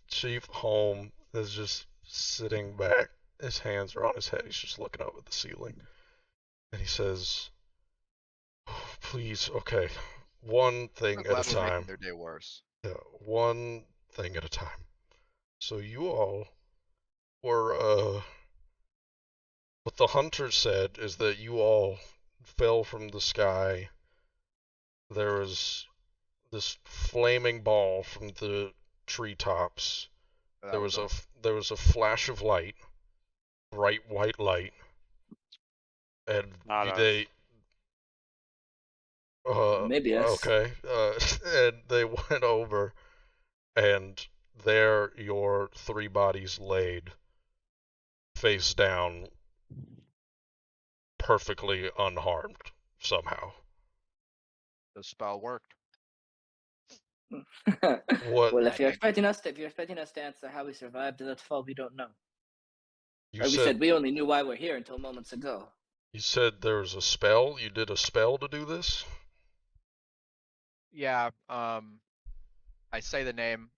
Chief Holm is just sitting back. His hands are on his head. He's just looking up at the ceiling. And he says, oh, please, okay, one thing I'm at a glad we're making time. their day worse. Yeah, one thing at a time. So you all were, what the hunter said is that you all fell from the sky. There was this flaming ball from the treetops. That There was all. there was a flash of light, bright white light, and Not they Maybe us. okay, and they went over, and there your three bodies laid, face down, perfectly unharmed somehow. The spell worked. What Well, I if you're think. expecting us to answer how we survived that fall, we don't know. you Like we said? said, we only knew why we're here until moments ago. You said there was a spell. You did a spell to do this. Yeah. I say the name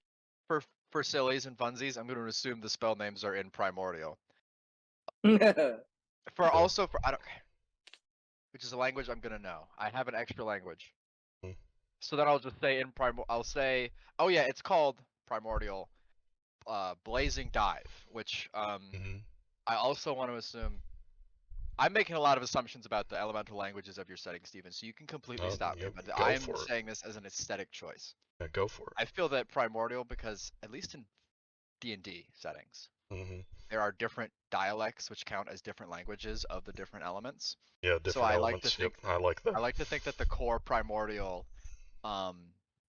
for sillies and funsies. I'm going to assume the spell names are in primordial. For Okay. also for I don't. Which is a language I'm gonna know. I have an extra language. Hmm. So then I'll just say I'll say, oh yeah, it's called primordial, blazing dive. Which Mm-hmm. I also want to assume. I'm making a lot of assumptions about the elemental languages of your setting, Steven. So you can completely stop me. Yep, But go I'm for it. saying this as an aesthetic choice. Yeah, go for it. I feel that primordial because at least in D&D settings, Mm-hmm. there are different dialects which count as different languages of the different elements. Yeah, different So I like elements. to think Yep, I like that. I like to think that the core primordial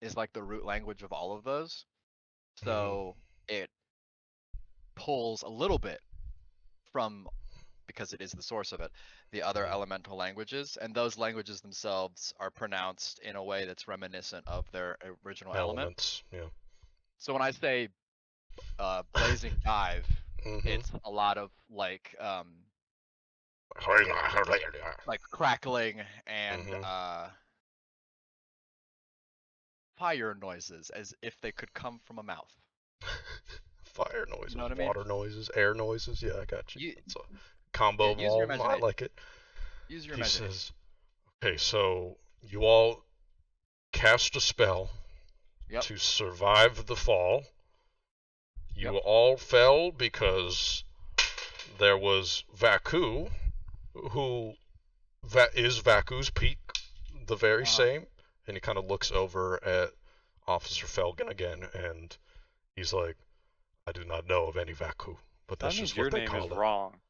is like the root language of all of those. So it pulls a little bit from, because it is the source of it, the other elemental languages, and those languages themselves are pronounced in a way that's reminiscent of their original element. Elements. Yeah. So when I say blazing dive, Mm-hmm. it's a lot of like crackling and fire noises as if they could come from a mouth. Fire noises, know what I mean? water noises, air noises. Yeah, I got you. You It's a combo yeah, of use your all of them. I imagination. like it. Use your He imagination. says, okay, so you all cast a spell Yep. to survive the fall. You Yep. all fell because there was Vaku, who is Vaku's peak, the very same. And he kind of looks over at Officer Felgen again, and he's like, I do not know of any Vaku, but That that's means just your what they name is call it. wrong,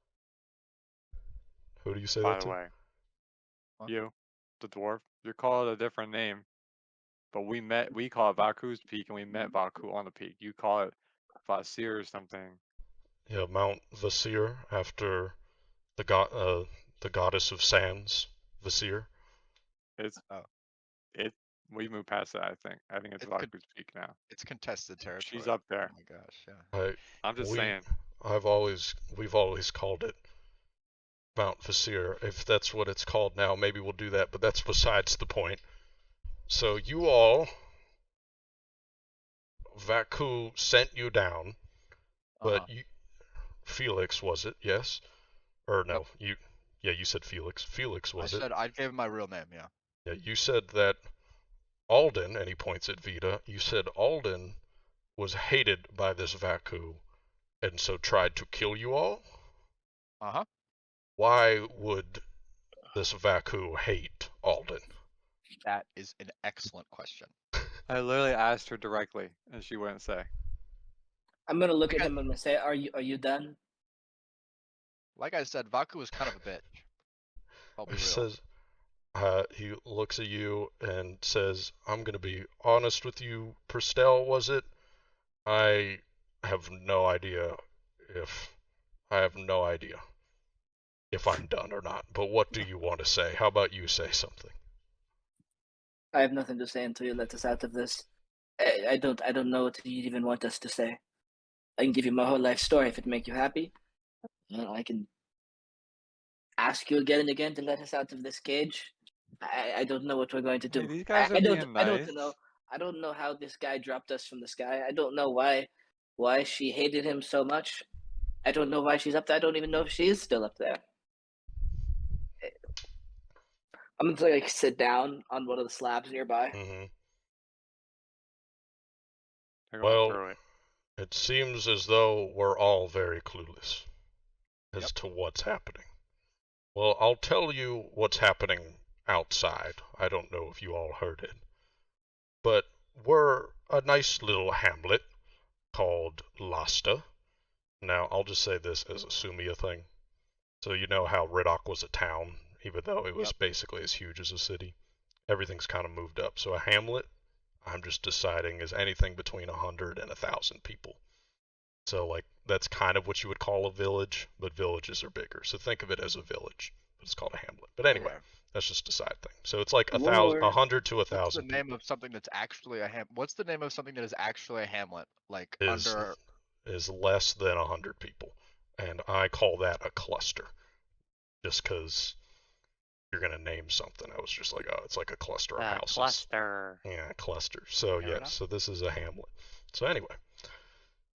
Who do you say by that the to? way. What? You, the dwarf. You're called a different name. But we call it Vaku's peak, and we met Vaku on the peak. You call it Vasir or something. Yeah, Mount Vasir, after the the goddess of sands, Vasir. It's Oh. we moved past that. I think it's It's con- Vaku's peak now. It's contested territory. She's up there. Oh my gosh, yeah. I'm just saying. We've always called it Mount Vasir. If that's what it's called now, maybe we'll do that, but that's besides the point. So you all, Vaku sent you down, but Felix, was it? Yes? Or no, Yep. you said Felix. Felix, was I it? said I gave him my real name, yeah. Yeah, you said that Alden, and he points at Vita, you said Alden was hated by this Vaku, and so tried to kill you all? Uh-huh. Why would this Vaku hate Alden? That is an excellent question. I literally asked her directly, and she wouldn't say. I'm gonna look at him and I'm gonna say, "Are you done?" Like I said, Vaku was kind of a bitch. I'll be He real. says, he looks at you and says, I'm going to be honest with you, Prestel, was it? I have no idea if I'm done or not. But what do you want to say? How about you say something? I have nothing to say until you let us out of this. I don't know what you even want us to say. I can give you my whole life story if it make you happy. I can ask you again and again to let us out of this cage. I don't know what we're going to do. Hey, these guys are being I don't nice. know. I don't know how this guy dropped us from the sky. I don't know why she hated him so much. I don't know why she's up there. I don't even know if she is still up there. I'm gonna like sit down on one of the slabs nearby. Mm-hmm. They're going Well, through it. it seems as though we're all very clueless as Yep. to what's happening. Well, I'll tell you what's happening outside. I don't know if you all heard it. But we're a nice little hamlet called Lasta. Now, I'll just say this as a Sumia thing. So you know how Riddock was a town, even though it was Yep. basically as huge as a city. Everything's kind of moved up. So a hamlet, I'm just deciding, is anything between 100 and 1,000 people. So like that's kind of what you would call a village, but villages are bigger. So think of it as a village, but it's called a hamlet. But anyway, Okay. that's just a side thing. So it's like Lord. 100 to What's the 1,000 name people. of something that's actually a What's the name of something that is actually a hamlet? Like Is under. is less than 100 people, and I call that a cluster, just because you're gonna name something. I was just like, oh, it's like a cluster of houses. Cluster. Yeah, cluster. So Fair yeah, enough. so this is a hamlet. So anyway,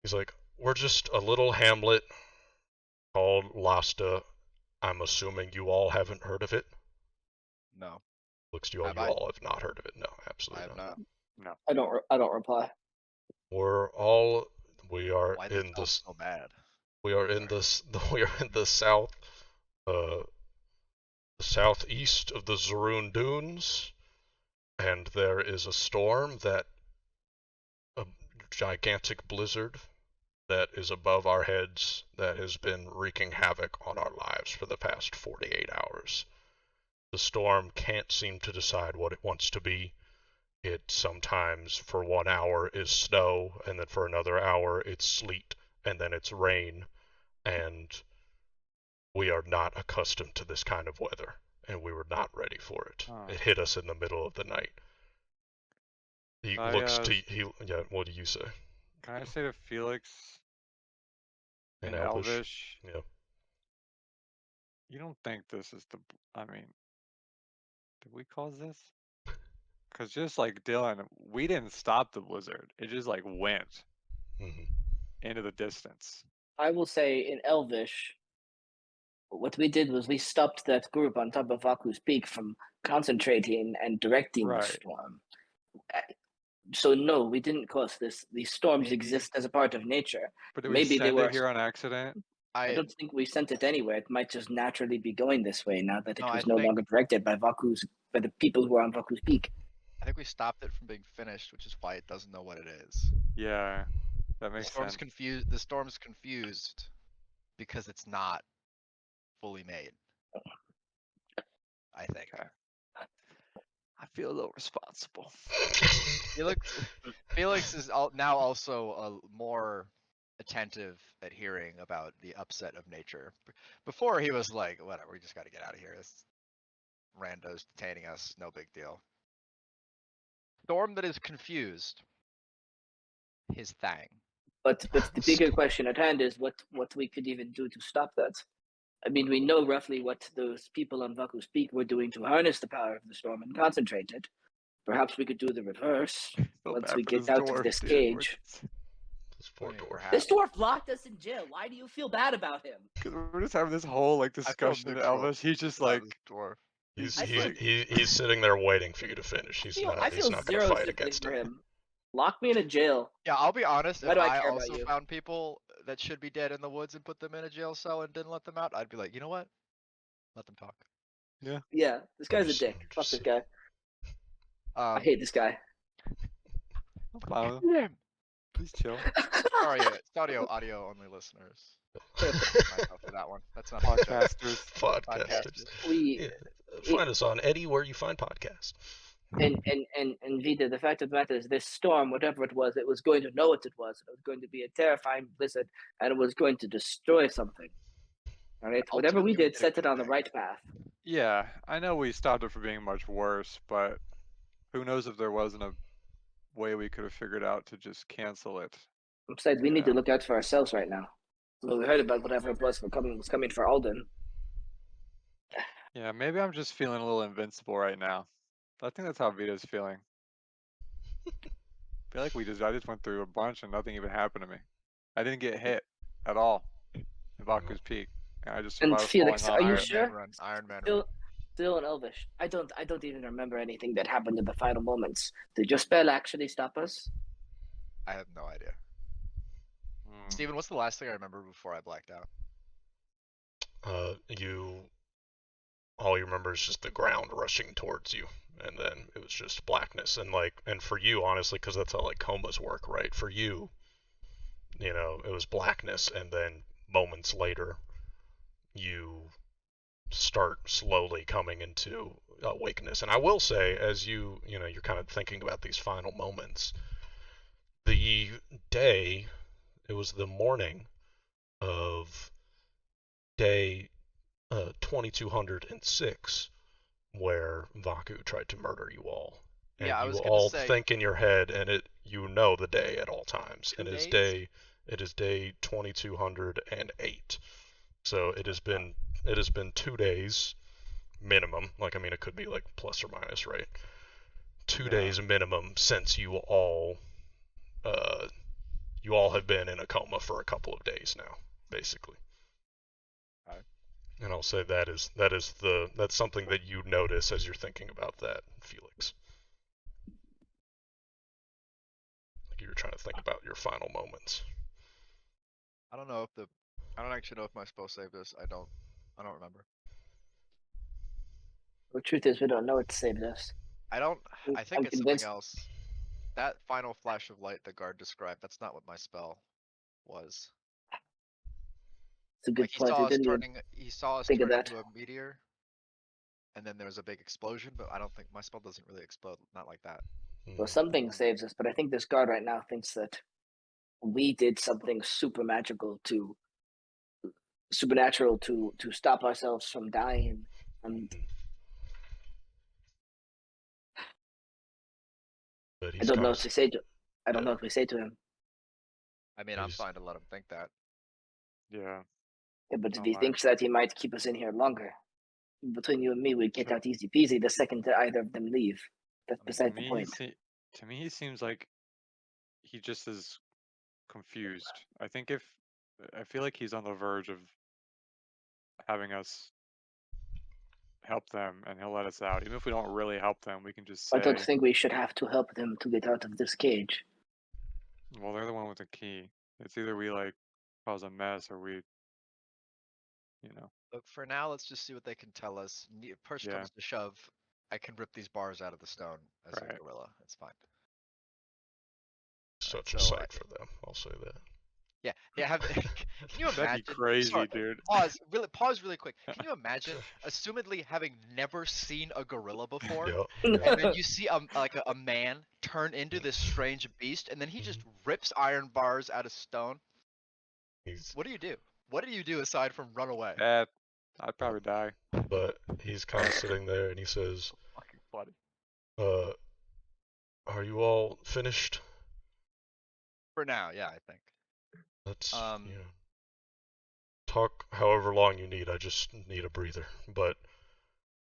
he's like, we're just a little hamlet called Lasta. I'm assuming you all haven't heard of it. No, Looks to you all, Have you I? all have not heard of it. No, I absolutely have not. not. No. I don't reply. We are Why does in it sound this so bad? we are in this we are in the uh southeast of the Zaroon Dunes, and there is a storm a gigantic blizzard that is above our heads that has been wreaking havoc on our lives for the past 48 hours. The storm can't seem to decide what it wants to be. It sometimes, for 1 hour, is snow, and then for another hour, it's sleet, and then it's rain, and we are not accustomed to this kind of weather, and we were not ready for it. Huh. It hit us in the middle of the night. He looks to yeah. What do you say? Can I say to Felix In in Elvish? Yeah. You don't think this is the? I mean, did we cause this? Because just like Dylan, we didn't stop the blizzard. It just like went. Mm-hmm. into the distance. I will say in Elvish, what we did was we stopped that group on top of Vaku's Peak from concentrating and directing the Right. storm. So no, we didn't cause this. These storms Maybe- exist as a part of nature. But did we Maybe they send were. it here on accident? I don't think we sent it anywhere. It might just naturally be going this way now that it No, was I no think- longer directed by the people who are on Vaku's Peak. I think we stopped it from being finished, which is why it doesn't know what it is. Yeah, that The makes storm's sense. confused. The storm's confused because it's not fully made. I think. Okay. I feel a little responsible. Felix is now also more attentive at hearing about the upset of nature. Before he was like, whatever, we just got to get out of here. This rando's detaining us, no big deal. Storm that is confused. His thing. But the bigger question at hand is what we could even do to stop that. I mean, we know roughly what those people on Vaku's Peak were doing to harness the power of the storm and concentrate it. Perhaps we could do the reverse Feel once bad we for get this out dwarf, of this dude. cage. This poor I mean, dwarf. perhaps. This dwarf locked us in jail. Why do you feel bad about him? Because we're just having this whole like feel discussion in neutral Elvish. He's just about like, this dwarf. He's I feel- he's sitting there waiting for you to finish. He's I not feel gonna zero fight sympathy against for it. him. Lock me in a jail. Yeah, I'll be honest. Why If do I I care about also you? found people that should be dead in the woods and put them in a jail cell and didn't let them out, I'd be like, you know what? Let them talk. Yeah, this guy's a Just- dick. Fuck this guy. I Um, hate this guy. I'm fine with him. Please chill. sorry, it's audio only listeners. Myself for that one. That's not a joke. Podcasters. Podcasters. We Yeah, find us on Eddie where you find podcasts. and Vita, the fact of the matter is this storm, whatever it was going to know what it was. It was going to be a terrifying blizzard and it was going to destroy something. All right. Whatever we Ultimately, we did did a set it good on the thing. right path. Yeah, I know we stopped it from being much worse, but who knows if there wasn't a way we could have figured out to just cancel it. Besides, we need to Yeah. look out for ourselves right now. Well, we heard about whatever it was was coming for Alden. Yeah, maybe I'm just feeling a little invincible right now. I think that's how Vita's feeling. I feel like I just went through a bunch and nothing even happened to me. I didn't get hit at all in Baku's Peak. I just And survived Felix, falling are on you iron. sure? Iron Man run. Still in Elvish. I don't even remember anything that happened in the final moments. Did your spell actually stop us? I have no idea. Hmm. Steven, what's the last thing I remember before I blacked out? All you remember is just the ground rushing towards you, and then it was just blackness. And for you, honestly, because that's how like comas work, right? For you, it was blackness, and then moments later, you start slowly coming into awakeness. And I will say, as you're kind of thinking about these final moments, the day, it was the morning of day 2206 where Vaku tried to murder you all. And Yeah, I you was gonna all say- think in your head, and the day at all times. Two And it days? is day 2208. So it has been 2 days minimum. Like, I mean, it could be like plus or minus, right? 2 Yeah. days minimum since you all have been in a coma for a couple of days now, basically. Alright. And I'll say that's something that you notice as you're thinking about that, Felix. Like you're trying to think about your final moments. I don't actually know if my spell saved this. I don't remember. The truth is, we don't know what saved us. I think I'm it's convinced- something else. That final flash of light the guard described, that's not what my spell was. It's a good Like he point. saw We us didn't even turning he saw us think turn of that. into a meteor. And then there was a big explosion, but I don't think my spell doesn't really explode, not like that. Well, something saves us, but I think this guard right now thinks that we did something supernatural to stop ourselves from dying. And But I he's don't know kinda what to say to. I don't know what we say to him. I mean, I'm He's- fine to let him think that. Yeah. Yeah, but if Oh he my. thinks that he might keep us in here longer, between you and me, we'd get out easy peasy the second that either of them leave. That's I mean, beside the point. to me, he seems like he just is confused. I feel like he's on the verge of having us help them, and he'll let us out. Even if we don't really help them, we can just I don't say, think we should have to help them to get out of this cage. well, they're the one with the key. It's either we like cause a mess or we, you know. Look, for now, let's just see what they can tell us. If push Yeah. comes to shove, I can rip these bars out of the stone as Right. a gorilla. It's fine. Such so a sight for them, I'll say that. Yeah. Can you That'd imagine? be crazy, Sorry, dude. Pause really quick. Can you imagine, assumedly having never seen a gorilla before, Yeah, and yeah. then you see a man turn into this strange beast, and then he just rips iron bars out of stone? He's, What do you do? What do you do aside from run away? I'd probably die. but he's kind of sitting there and he says, Fucking funny. are you all finished? For now, yeah, I think. Let's, Um, you know, talk however long you need. I just need a breather. But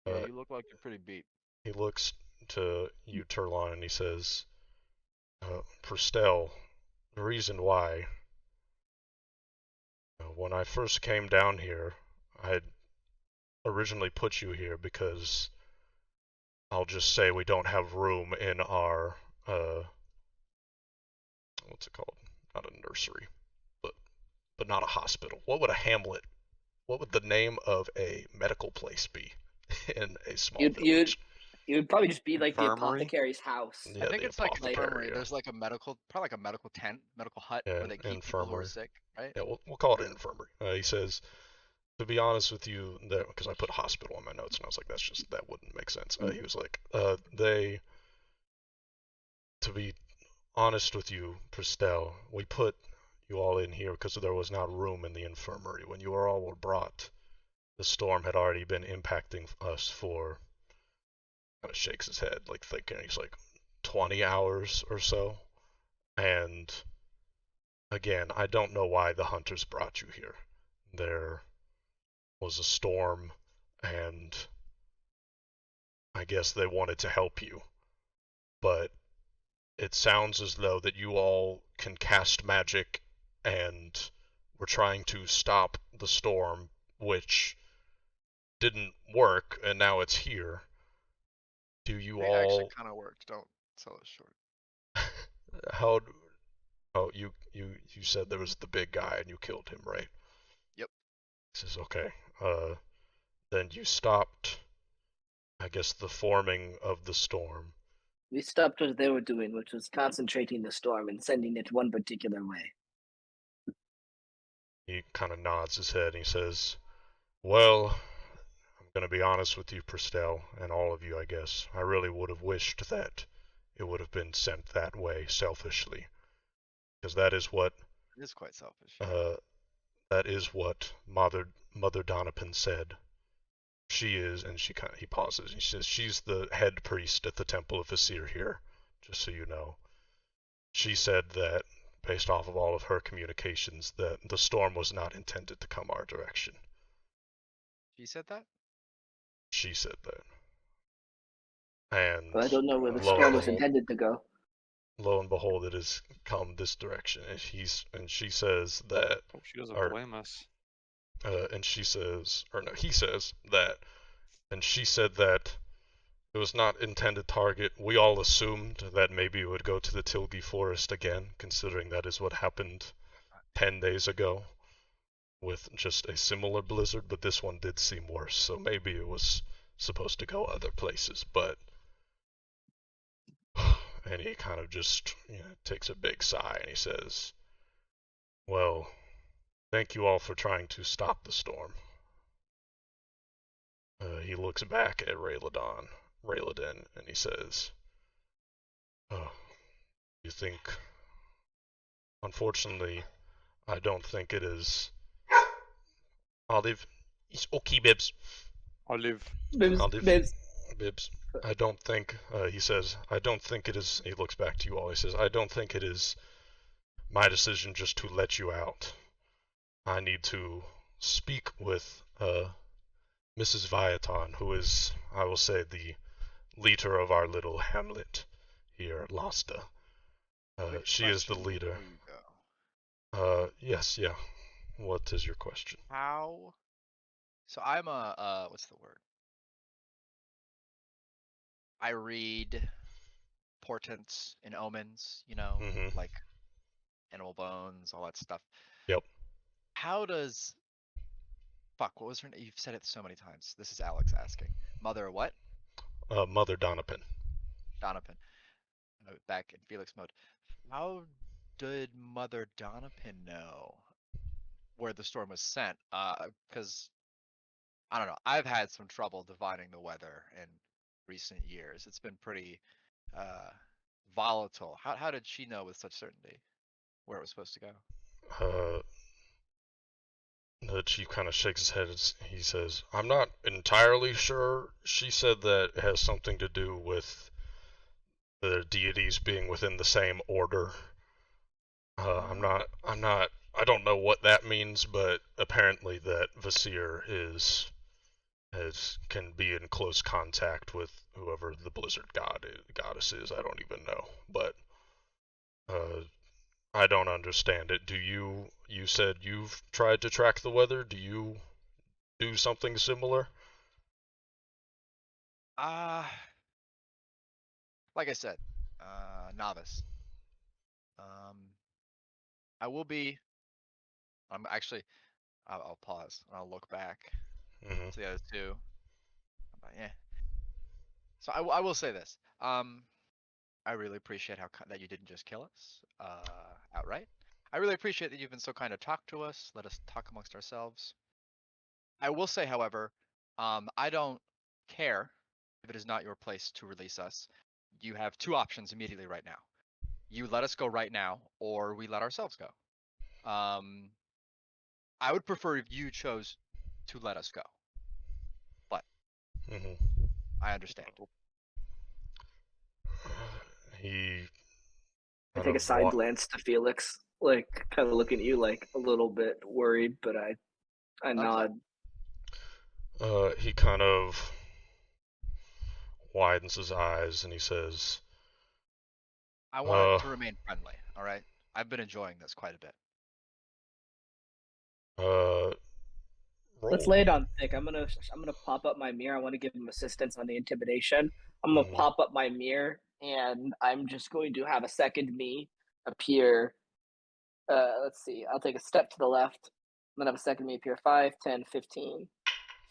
Yeah, you look like you're pretty beat. he looks to you, Turlon, and he says, Prestel, the reason why, when I first came down here, I had originally put you here because I'll just say we don't have room in our, what's it called? Not a nursery, but not a hospital. What would the name of a medical place be in a small village? It would probably just be like the Infirmary? apothecary's house. Yeah, I think the it's like an apothecary, infirmary. yeah. There's like probably like a medical tent, medical hut Yeah, where they keep people who are infirmary. sick, right? Yeah, we'll call it an infirmary. He says, to be honest with you, because I put hospital on my notes and I was like, that wouldn't make sense. He was like, to be honest with you, Prestel, we put you all in here because there was not room in the infirmary. When you all were brought, the storm had already been impacting us for, kind of shakes his head, like thinking, he's like, 20 hours or so. And again, I don't know why the hunters brought you here. There was a storm, and I guess they wanted to help you. But it sounds as though that you all can cast magic, and we're trying to stop the storm, which didn't work, and now it's here. Do you It actually all? kind of worked. Don't sell it short. How? Oh, you said there was the big guy and you killed him, right? Yep. He says, okay. Then you stopped, I guess, the forming of the storm. We stopped what they were doing, which was concentrating the storm and sending it one particular way. He kind of nods his head and he says, well, I'm going to be honest with you, Prestel, and all of you, I guess. I really would have wished that it would have been sent that way, selfishly. Because that is what... It is quite selfish. That is what Mother Donovan said. She is, and he pauses, and she says, she's the head priest at the Temple of Visir here, just so you know. She said that, based off of all of her communications, that the storm was not intended to come our direction. She said that? She said that. And But I don't know where the lo storm and was behold, intended to go. lo and behold, it has come this direction. And she says that, Hope she doesn't or, blame us. and she says, or no, he says that, and she said that it was not intended target. We all assumed that maybe it would go to the Tilgi Forest again, considering that is what happened 10 days ago with just a similar blizzard, but this one did seem worse, so maybe it was supposed to go other places, but... And he kind of just, takes a big sigh and he says, well, thank you all for trying to stop the storm. He looks back at Rayladin, and he says, oh, you think... Unfortunately, I don't think it is... Olive... It's okay, Bibbs. Olive. Bibbs. I don't think, he says, I don't think it is... He looks back to you all, he says, I don't think it is my decision just to let you out. I need to speak with, Mrs. Viaton, who is, I will say, the leader of our little hamlet here at Lasta. She is the leader. Yes, yeah. What is your question? How? So I'm a what's the word? I read portents and omens, Mm-hmm. like animal bones, all that stuff. Yep. How does fuck? What was her name? You've said it so many times. This is Alex asking. Mother what? Mother Donovan. Donovan. Back in Felix mode. How did Mother Donovan know where the storm was sent? Because I don't know. I've had some trouble divining the weather in recent years. It's been pretty uh, volatile. How did she know with such certainty where it was supposed to go? Uh, the chief kind of shakes his head. He says, "I'm not entirely sure." She said that it has something to do with the deities being within the same order. I'm not. I don't know what that means, but apparently that Vasir can be in close contact with whoever the Blizzard goddess is. I don't even know, but uh, I don't understand it. You said you've tried to track the weather. Do you do something similar? Uh, like I said, novice. Um, I will be. I'm actually. I'll pause and I'll look back Mm-hmm. to the other two. Yeah. So I will say this. I really appreciate that you didn't just kill us outright. I really appreciate that you've been so kind to talk to us, let us talk amongst ourselves. I will say, however, I don't care if it is not your place to release us. You have two options immediately right now. You let us go right now, or we let ourselves go. I would prefer if you chose to let us go, but Mm-hmm. I understand. He I kind take a of side glance to Felix, like kind of looking at you, like a little bit worried, but I Thumbs up. nod. he kind of widens his eyes and he says, I want it uh, to remain friendly, all right? I've been enjoying this quite a bit. uh, Let's roll. lay it on thick. I'm gonna pop up my mirror. I want to give him assistance on the intimidation. I'm gonna Mm-hmm. pop up my mirror, and I'm just going to have a second me appear. Let's see. I'll take a step to the left. I'm gonna have a second me appear 5, 10, 15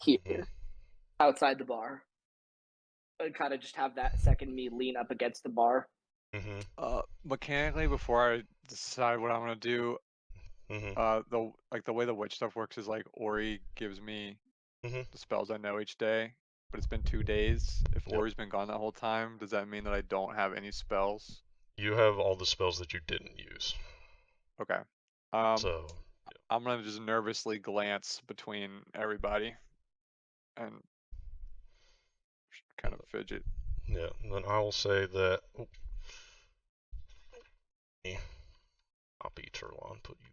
here Mm-hmm. outside the bar, and kind of just have that second me lean up against the bar. Mm-hmm. Mechanically, before I decide what I'm gonna do, Mm-hmm. the way the witch stuff works is like Ori gives me Mm-hmm. the spells I know each day, but it's been 2 days. If Yep. Ori's been gone that whole time, does that mean that I don't have any spells? You have all the spells that you didn't use. Okay. So, I'm gonna just nervously glance between everybody and kind of fidget. yeah. Then I will say that. Copy Turlon, put you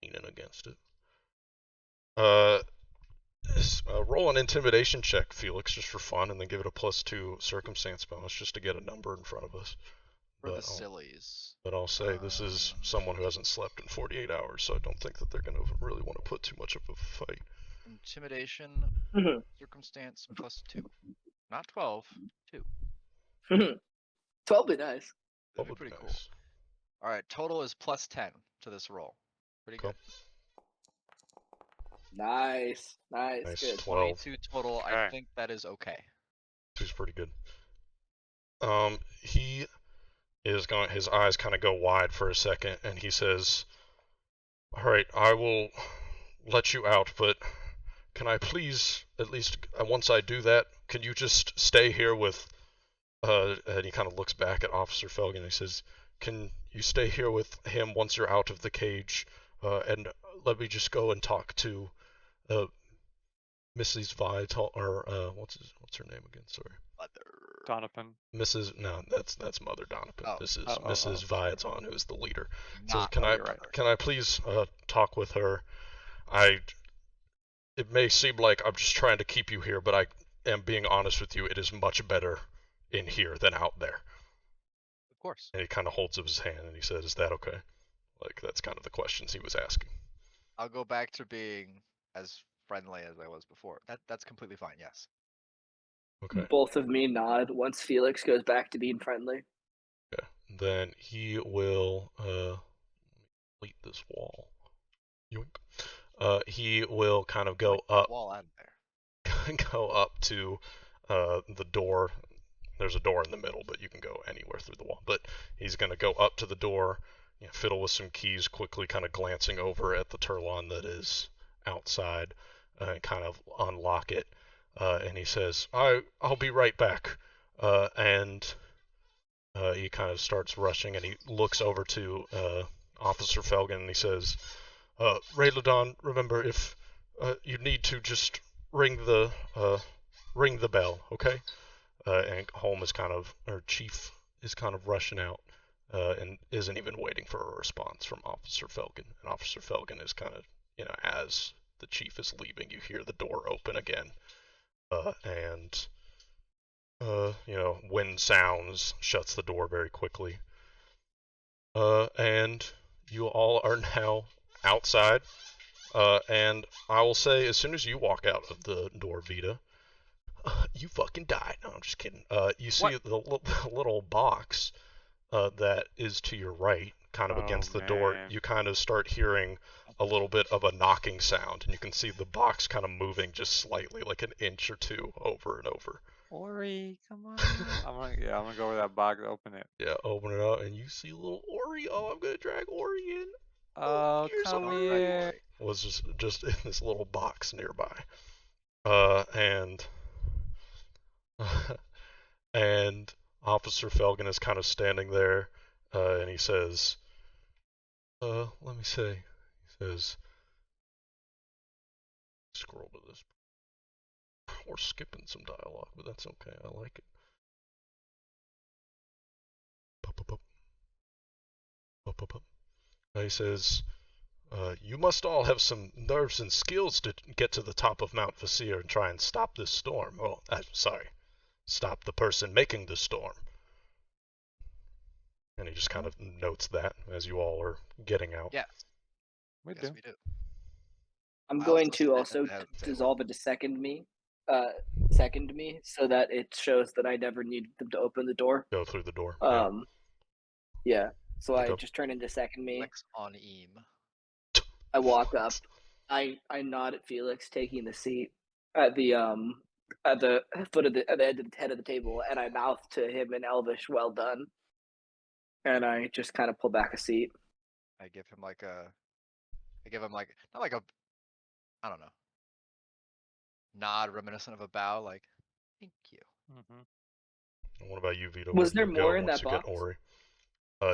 here, leaning against it. Roll an intimidation check, Felix, just for fun, and then give it a +2 circumstance bonus just to get a number in front of us. For the But sillies. I'll say this is someone who hasn't slept in 48 hours, so I don't think that they're going to really want to put too much of a fight. Intimidation, Mhm. circumstance +2. Not 12, 2. 12 be nice. That'd be Would be pretty cool. nice. Alright, total is +10 to this roll. Pretty Cool. good. Nice, Nice. good. 12. 22 total. I Okay. think that is okay. He's pretty good. He is going. His eyes kind of go wide for a second, and he says, "All right, I will let you out, but can I please, at least once I do that, can you just stay here with?" And he kind of looks back at Officer Felgen and he says, "Can you stay here with him once you're out of the cage, and let me just go and talk to Mrs. Vital, or what's her name again? Sorry, Mother. Donovan. Mrs. No, that's Mother Donovan. Oh. This is Oh, Mrs. sorry. Viaton, who is the leader. Says, Not can I you're right. can I please talk with her? It may seem like I'm just trying to keep you here, but I am being honest with you. It is much better in here than out there." Of course. And he kind of holds up his hand and he says, "Is that okay?" Like that's kind of the questions he was asking. I'll go back to being as friendly as I was before. That's completely fine. Yes. Okay. Both of me nod once Felix goes back to being friendly. Yeah. Then he will delete this wall. Yoink. He will kind of go Like the up, wall out of there. go up to the door. There's a door in the middle, but you can go anywhere through the wall. But he's gonna go up to the door, fiddle with some keys, quickly kind of glancing over at the Turlon that is outside, and kind of unlock it. And he says, I'll be right back. And he kind of starts rushing, and he looks over to Officer Felgen, and he says, Rayladon, remember, if you need to, just ring the bell, okay? And Holm is kind of, or Chief is kind of rushing out, and isn't even waiting for a response from Officer Felgen. And Officer Felgen is kind of, as the Chief is leaving, you hear the door open again, and wind sounds, shuts the door very quickly. And you all are now outside. And I will say, as soon as you walk out of the door, Vita, you fucking died. No, I'm just kidding. You see the little box that is to your right, kind of against the door. Man. You kind of start hearing a little bit of a knocking sound, and you can see the box kind of moving just slightly, like an inch or two over and over. Ori, come on. I'm gonna go over that box, open it. Yeah, open it up, and you see little Ori. Oh, I'm gonna drag Ori in. Oh, here's come Ori. here. Was just in this little box nearby. And and Officer Felgen is kind of standing there, and he says, let me see. He says, scroll to this. We're skipping some dialogue, but that's okay. I like it. He says, you must all have some nerves and skills to get to the top of Mount Vasir and try and stop this storm. Oh, sorry. Stop the person making the storm. And he just kind of notes that as you all are getting out. Yes. We Yes, do. we do. I'm I going also to stand also at the head of the table. dissolve it to second me, so that it shows that I never needed them to open the door. Go through the door. Yeah. So I Okay. just turn into second me. Flex on Eam. I walk up. I nod at Felix taking the seat at the foot of the head of the table, and I mouth to him in Elvish, "Well done." And I just kind of pull back a seat. I give him like not like a, I don't know, nod reminiscent of a bow, like, thank you. Mm-hmm. What about you, Vito? Was Where there do you more go in once that you get box? Ori?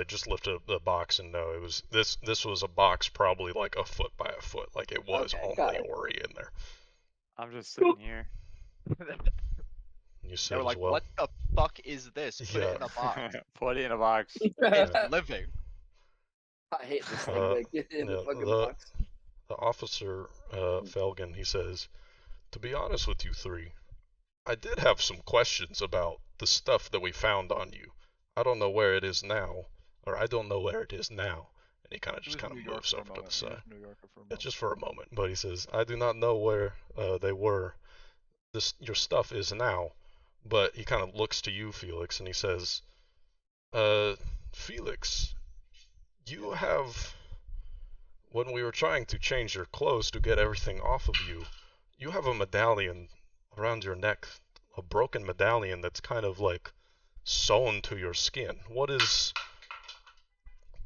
Just lifted the box, and no, it was this was a box probably like a foot by a foot, like it was Okay, got only it. Ori in there. I'm just sitting here. You They sit were as like, well. what the fuck is this? Put it in a box. Put it in a box. It's living. I hate this thing. Like, get it in the yeah, fucking box. The officer, Felgen, he says, to be honest with you three, I did have some questions about the stuff that we found on you. I don't know where it is now, or I don't know where it is now. And he kind of moves over to the side. It's just for a moment, but he says, I do not know where they were. Your stuff is now. But he kind of looks to you, Felix, and he says, Felix, you have, when we were trying to change your clothes to get everything off of you, you have a medallion around your neck, a broken medallion that's kind of like sewn to your skin. What is...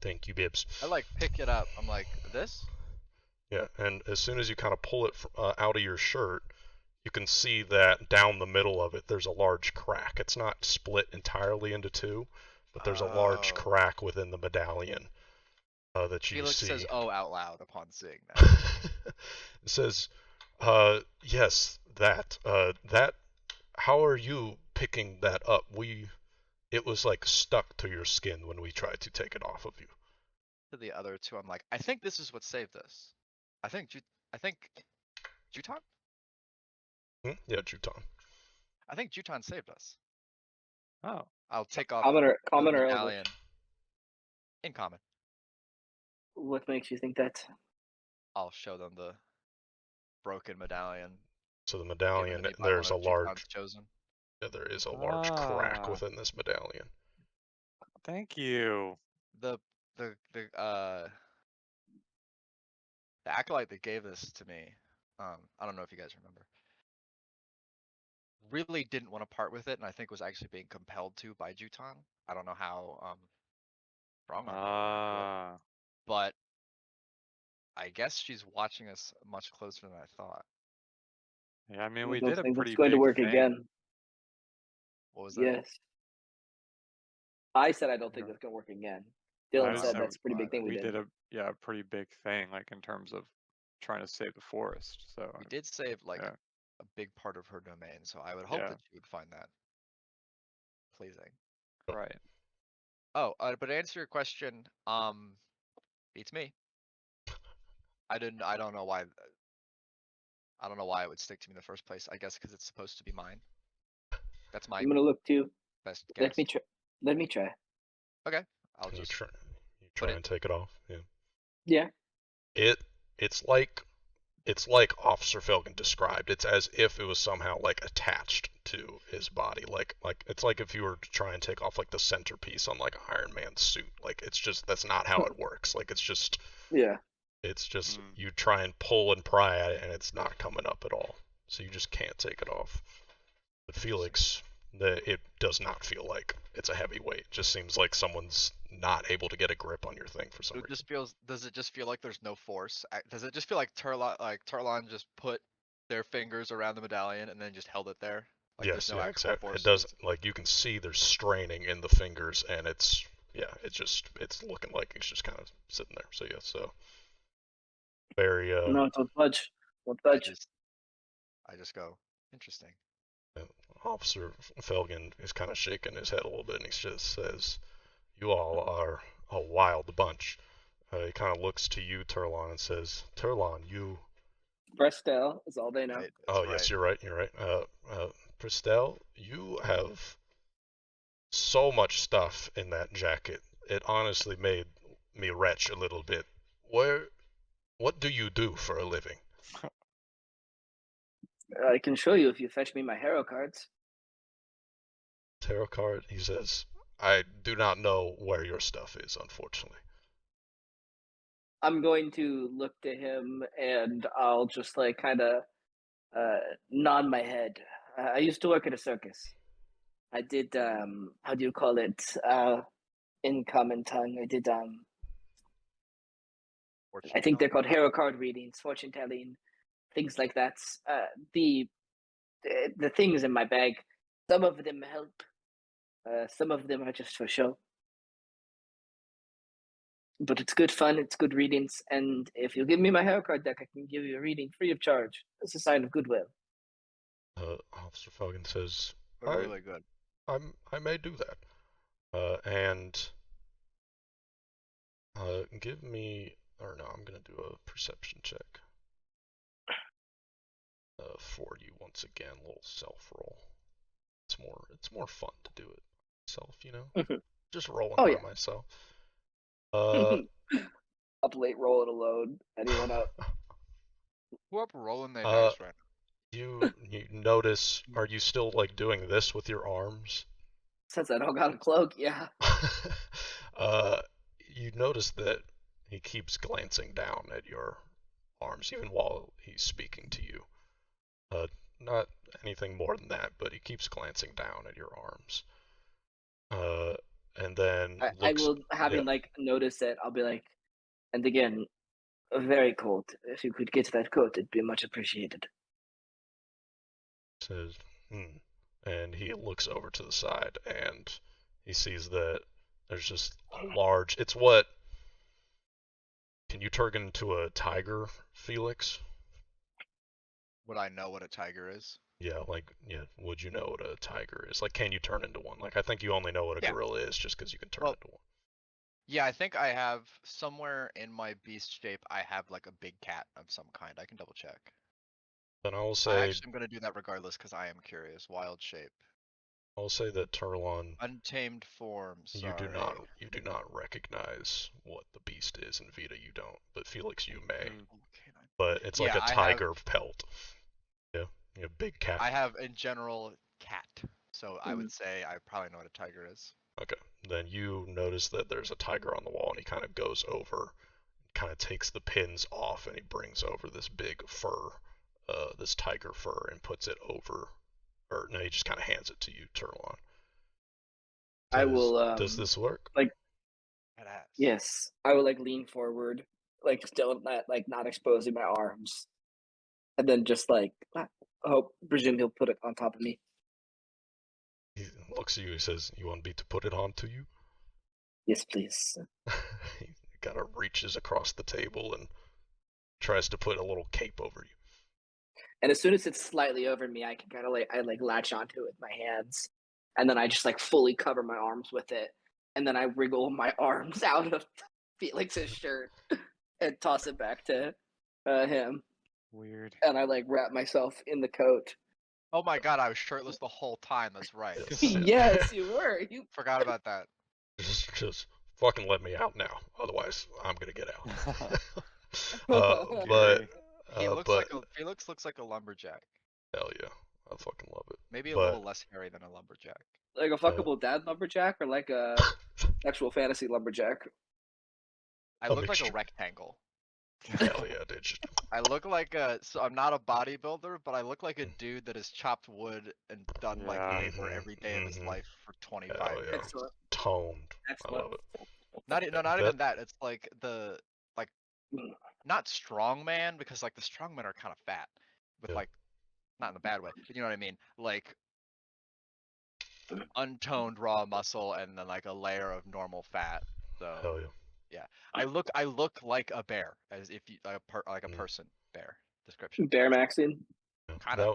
Thank you, Bibbs. I like pick it up. I'm like, this? Yeah, and as soon as you kind of pull it out of your shirt, you can see that down the middle of it there's a large crack. It's not split entirely into two, but there's a large Oh. crack within the medallion that you Felix see. says, "Oh," out loud upon seeing that. It says, yes, that. How are you picking that up? It was like stuck to your skin when we tried to take it off of you. To the other two, I'm like, I think this is what saved us. I think Juton? Yeah, Juton. I think Juton saved us. Oh. I'll take off Common the or Elvish? medallion. In common. What makes you think that? I'll show them the broken medallion So the given medallion, to me by one there's a of Jutan's large, chosen. yeah, there is a large crack Ah, within this medallion. thank you. The the the uh the acolyte that gave this to me, I don't know if you guys remember, really didn't want to part with it, and I think was actually being compelled to by Jutan. I don't know how strong armed they were into it, Ah, but I guess she's watching us much closer than I thought. yeah. I mean, I we don't did a think that's pretty going to big work thing. again. What was that? Yes. I said I don't think Yeah. that's going to work again. I Dylan just said said that's a pretty big thing we we did. did a pretty big thing, like in terms of trying to save the forest. So We did save like yeah, a big part of her domain, so I would hope yeah, that you would find that pleasing. right. Oh, but to answer your question, beats me. I don't know why. I don't know why it would stick to me in the first place. I guess because it's supposed to be mine. That's my I'm going to look too. best Let guess. me try. Let me try. Okay, I'll And just you put try it. and take it off. Yeah. Yeah. It's like Officer Felgen described. It's as if it was somehow like attached to his body. Like it's like if you were to try and take off like the centerpiece on like Iron Man's suit. Like it's just that's not how it works. Like Yeah. it's just Mm. you try and pull and pry at it and it's not coming up at all. So you just can't take it off. But Felix, it does not feel like it's a heavy weight. It just seems like someone's not able to get a grip on your thing for some It reason. just feels. Does it just feel like there's no force? Does it just feel like Turlon just put their fingers around the medallion and then just held it there? Like there's Yes, no yeah, actual exactly. It force. does, like you can see there's straining in the fingers, and it's looking like it's just kind of sitting there. So yeah, so very No, it won't budge. Won't I budge. just I just go interesting. uh, Officer Felgen is kind of shaking his head a little bit, and he just says, "You all are a wild bunch." He kind of looks to you, Turlon, and says, "Turlon, you." Brestel is all they know. Right, Oh that's right. yes, you're right. You're right. Pristel, you have so much stuff in that jacket. It honestly made me retch a little bit. What do you do for a living? I can show you if you fetch me my hero cards. Tarot card? He says, I do not know where your stuff is, unfortunately. I'm going to look to him and I'll just like kind of nod my head. I used to work at a circus. I did how do you call it in common tongue? I did I think they're called hero card readings, fortune telling, things like that. The the things in my bag, some of them help, some of them are just for show. But it's good fun, it's good readings, and if you give me my hero card deck, I can give you a reading free of charge. It's a sign of goodwill. Officer Fogan says, They're really good. I may do that. And give me, or no, I'm gonna do a perception check. For you once again, little self roll. It's more fun to do it myself, you know? Just rolling Oh by yeah. myself. Up late, roll it alone. Anyone up? Who up rolling their Uh, dice right you notice, are you still like doing this with your arms? Since I don't got a cloak, yeah. uh, you notice that he keeps glancing down at your arms even while he's speaking to you. Not anything more than that, but he keeps glancing down at your arms. And then I looks, will, having yeah, like noticed it, I'll be like, and again, very cold. If you could get that coat, it'd be much appreciated. says, hmm. And he looks over to the side and he sees that there's just a large, it's what, can you turn into a tiger, Felix? Would I know what a tiger is? Yeah, would you know what a tiger is? Like, can you turn into one? Like, I think you only know what a Yeah. gorilla is just because you can turn Well, into one. Yeah, I think I have somewhere in my beast shape. I have like a big cat of some kind. I can double check. Then I will I say, actually am gonna do that regardless because I am curious. Wild shape. I'll say that Turlon, Untamed form. you Sorry. do not recognize what the beast is, and Vita you don't, but Felix you may. Mm. Canine. But it's Yeah, like a I tiger pelt. Yeah, big cat. I have in general cat, so I Mhm. would say I probably know what a tiger is. Okay, then you notice that there's a tiger on the wall, and he kind of goes over, kind of takes the pins off, and he brings over this big fur, this tiger fur, and puts it over, or no, he just kind of hands it to you, Turlon. I will Does this work? Badass. yes, I will like lean forward, like still not exposing my arms, and then just like presume he'll put it on top of me. He looks at you. He says, "You want me to put it onto you?" Yes, please. He kind of reaches across the table and tries to put a little cape over you. And as soon as it's slightly over me, I can kind of latch onto it with my hands, and then I just like fully cover my arms with it, and then I wriggle my arms out of Felix's shirt and toss it back to him, Weird. and I like wrap myself in the coat. Oh my god, I was shirtless the whole time. That's right. Yes, you were. You Forgot about that. Just fucking let me out now. Otherwise, I'm gonna get out. Okay. Felix looks like a lumberjack. Hell yeah, I fucking love it. Maybe a But- little less hairy than a lumberjack. like a fuckable dad lumberjack or like a actual fantasy lumberjack. I A look like a mixture. rectangle. Hell yeah, dude. Just, I look like so I'm not a bodybuilder, but I look like a dude that has chopped wood and done like Yeah. labor every day of his Mhm. life for 25 hell yeah. years. Excellent. Toned. I Excellent. love it. Not That- even that. It's like not strong man, because like the strong men are kind of fat with Yeah. like, not in a bad way, but you know what I mean, like untoned raw muscle and then like a layer of normal fat. So Hell yeah. I look like a bear, as if you like a Mm. person bear description. Bear Maxine. Kinda.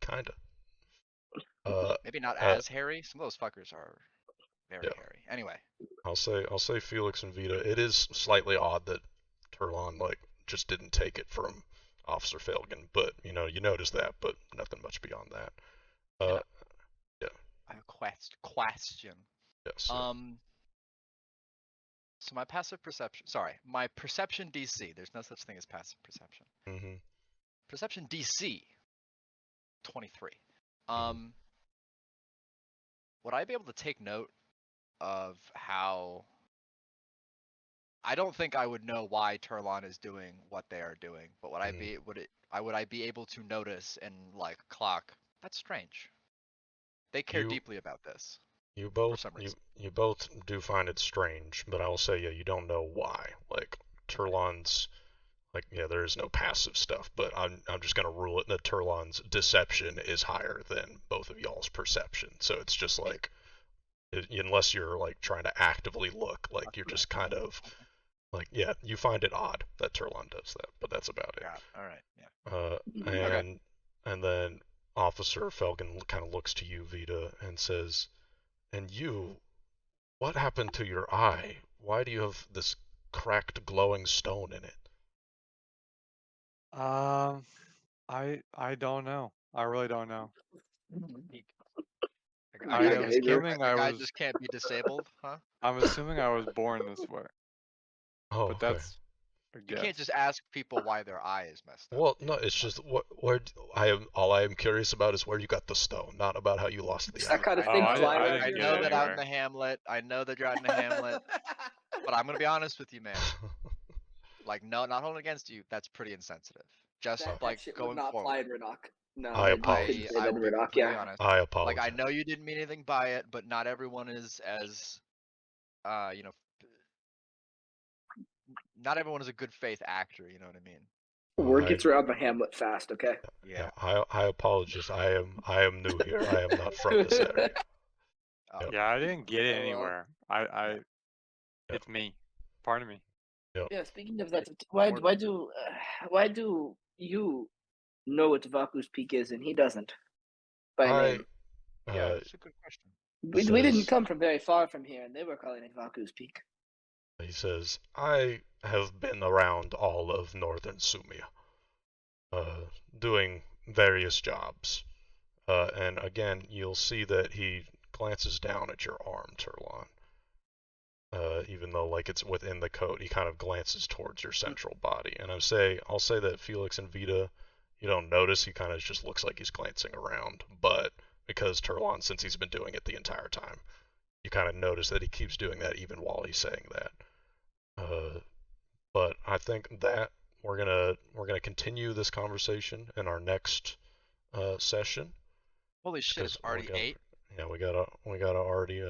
Kinda. Maybe not uh, as hairy. Some of those fuckers are very Yeah. hairy. Anyway, I'll say Felix and Vita. It is slightly odd that Turlon just didn't take it from Officer Felgen, but you notice that, but nothing much beyond that. I have a question. Yes. So my perception DC. There's no such thing as passive perception. Mm-hmm. Perception DC 23. Would I be able to take note of how? I don't think I would know why Turlon is doing what they are doing, but would I be able to notice and like clock? That's strange. They care You- deeply about this. You both some reason. you both do find it strange, but I will say you don't know why. Like Turlon's there is no passive stuff, but I'm just gonna rule it that Turlon's deception is higher than both of y'all's perception. So it's just like unless you're like trying to actively look, like you're just kind of like you find it odd that Turlon does that, but that's about it. Yeah. All right. Yeah. And then Officer Felgen kind of looks to you, Vita, and says, "And you, what happened to your eye? Why do you have this cracked glowing stone in it?" I don't know. I really don't know. I am assuming I guy was. just can't be disabled, huh? I'm assuming I was born this way, Oh, but okay. that's. a You can't guess. just ask people why their eye is messed up. Well, no, it's just all I am curious about is where you got the stone, not about how you lost the Does eye. that kind of Oh, thing I fly didn't- I around didn't I your get know it that out in anywhere. the Hamlet. I know that you're out in the Hamlet, but I'm gonna be honest with you, man. Like, no, not holding against you. That's pretty insensitive. Just that like shit would going not fly forward. in Redok. No, I you apologize. couldn't say I that in will be Redok. completely Yeah. honest. I Like, apologize. I know you didn't mean anything by it, but not everyone is as, not everyone is a good faith actor. You know what I mean? Word gets around the Hamlet fast. Okay. Yeah, I apologize. I am new here. I am not from this area. Oh, Yeah, I didn't get it Oh, well. anywhere. It's me. Pardon me. Yeah. Speaking of that, why do you know what Vaku's Peak is and he doesn't? By I name. yeah, that's a good question. We says- didn't come from very far from here, and they were calling it Vaku's Peak. He says, "I have been around all of northern Sumia, doing various jobs. And again, you'll see that he glances down at your arm, Turlon. Even though like it's within the coat, he kind of glances towards your central body. And I'll say that Felix and Vita, you don't notice. He kind of just looks like he's glancing around. But because Turlon, since he's been doing it the entire time, you kind of notice that he keeps doing that even while he's saying that. But I think that we're gonna continue this conversation in our next session. Holy shit! It's already 8. Yeah, we gotta already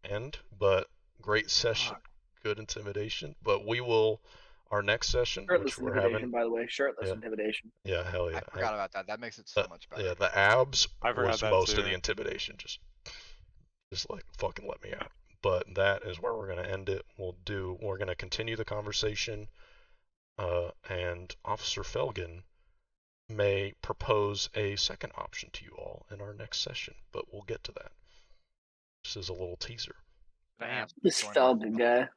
end. But great session, good intimidation. But we will our next session, Shirtless which we're intimidation, having. by the way. Shirtless Yeah. intimidation. Yeah, hell yeah. I forgot about that. That makes it so much better. Yeah, the abs I forgot was that most of too. the intimidation. Just like fucking let me out. But that is where we're gonna end it. We're gonna continue the conversation, and Officer Felgen may propose a second option to you all in our next session. But we'll get to that. This is a little teaser. Damn. This Felgen guy.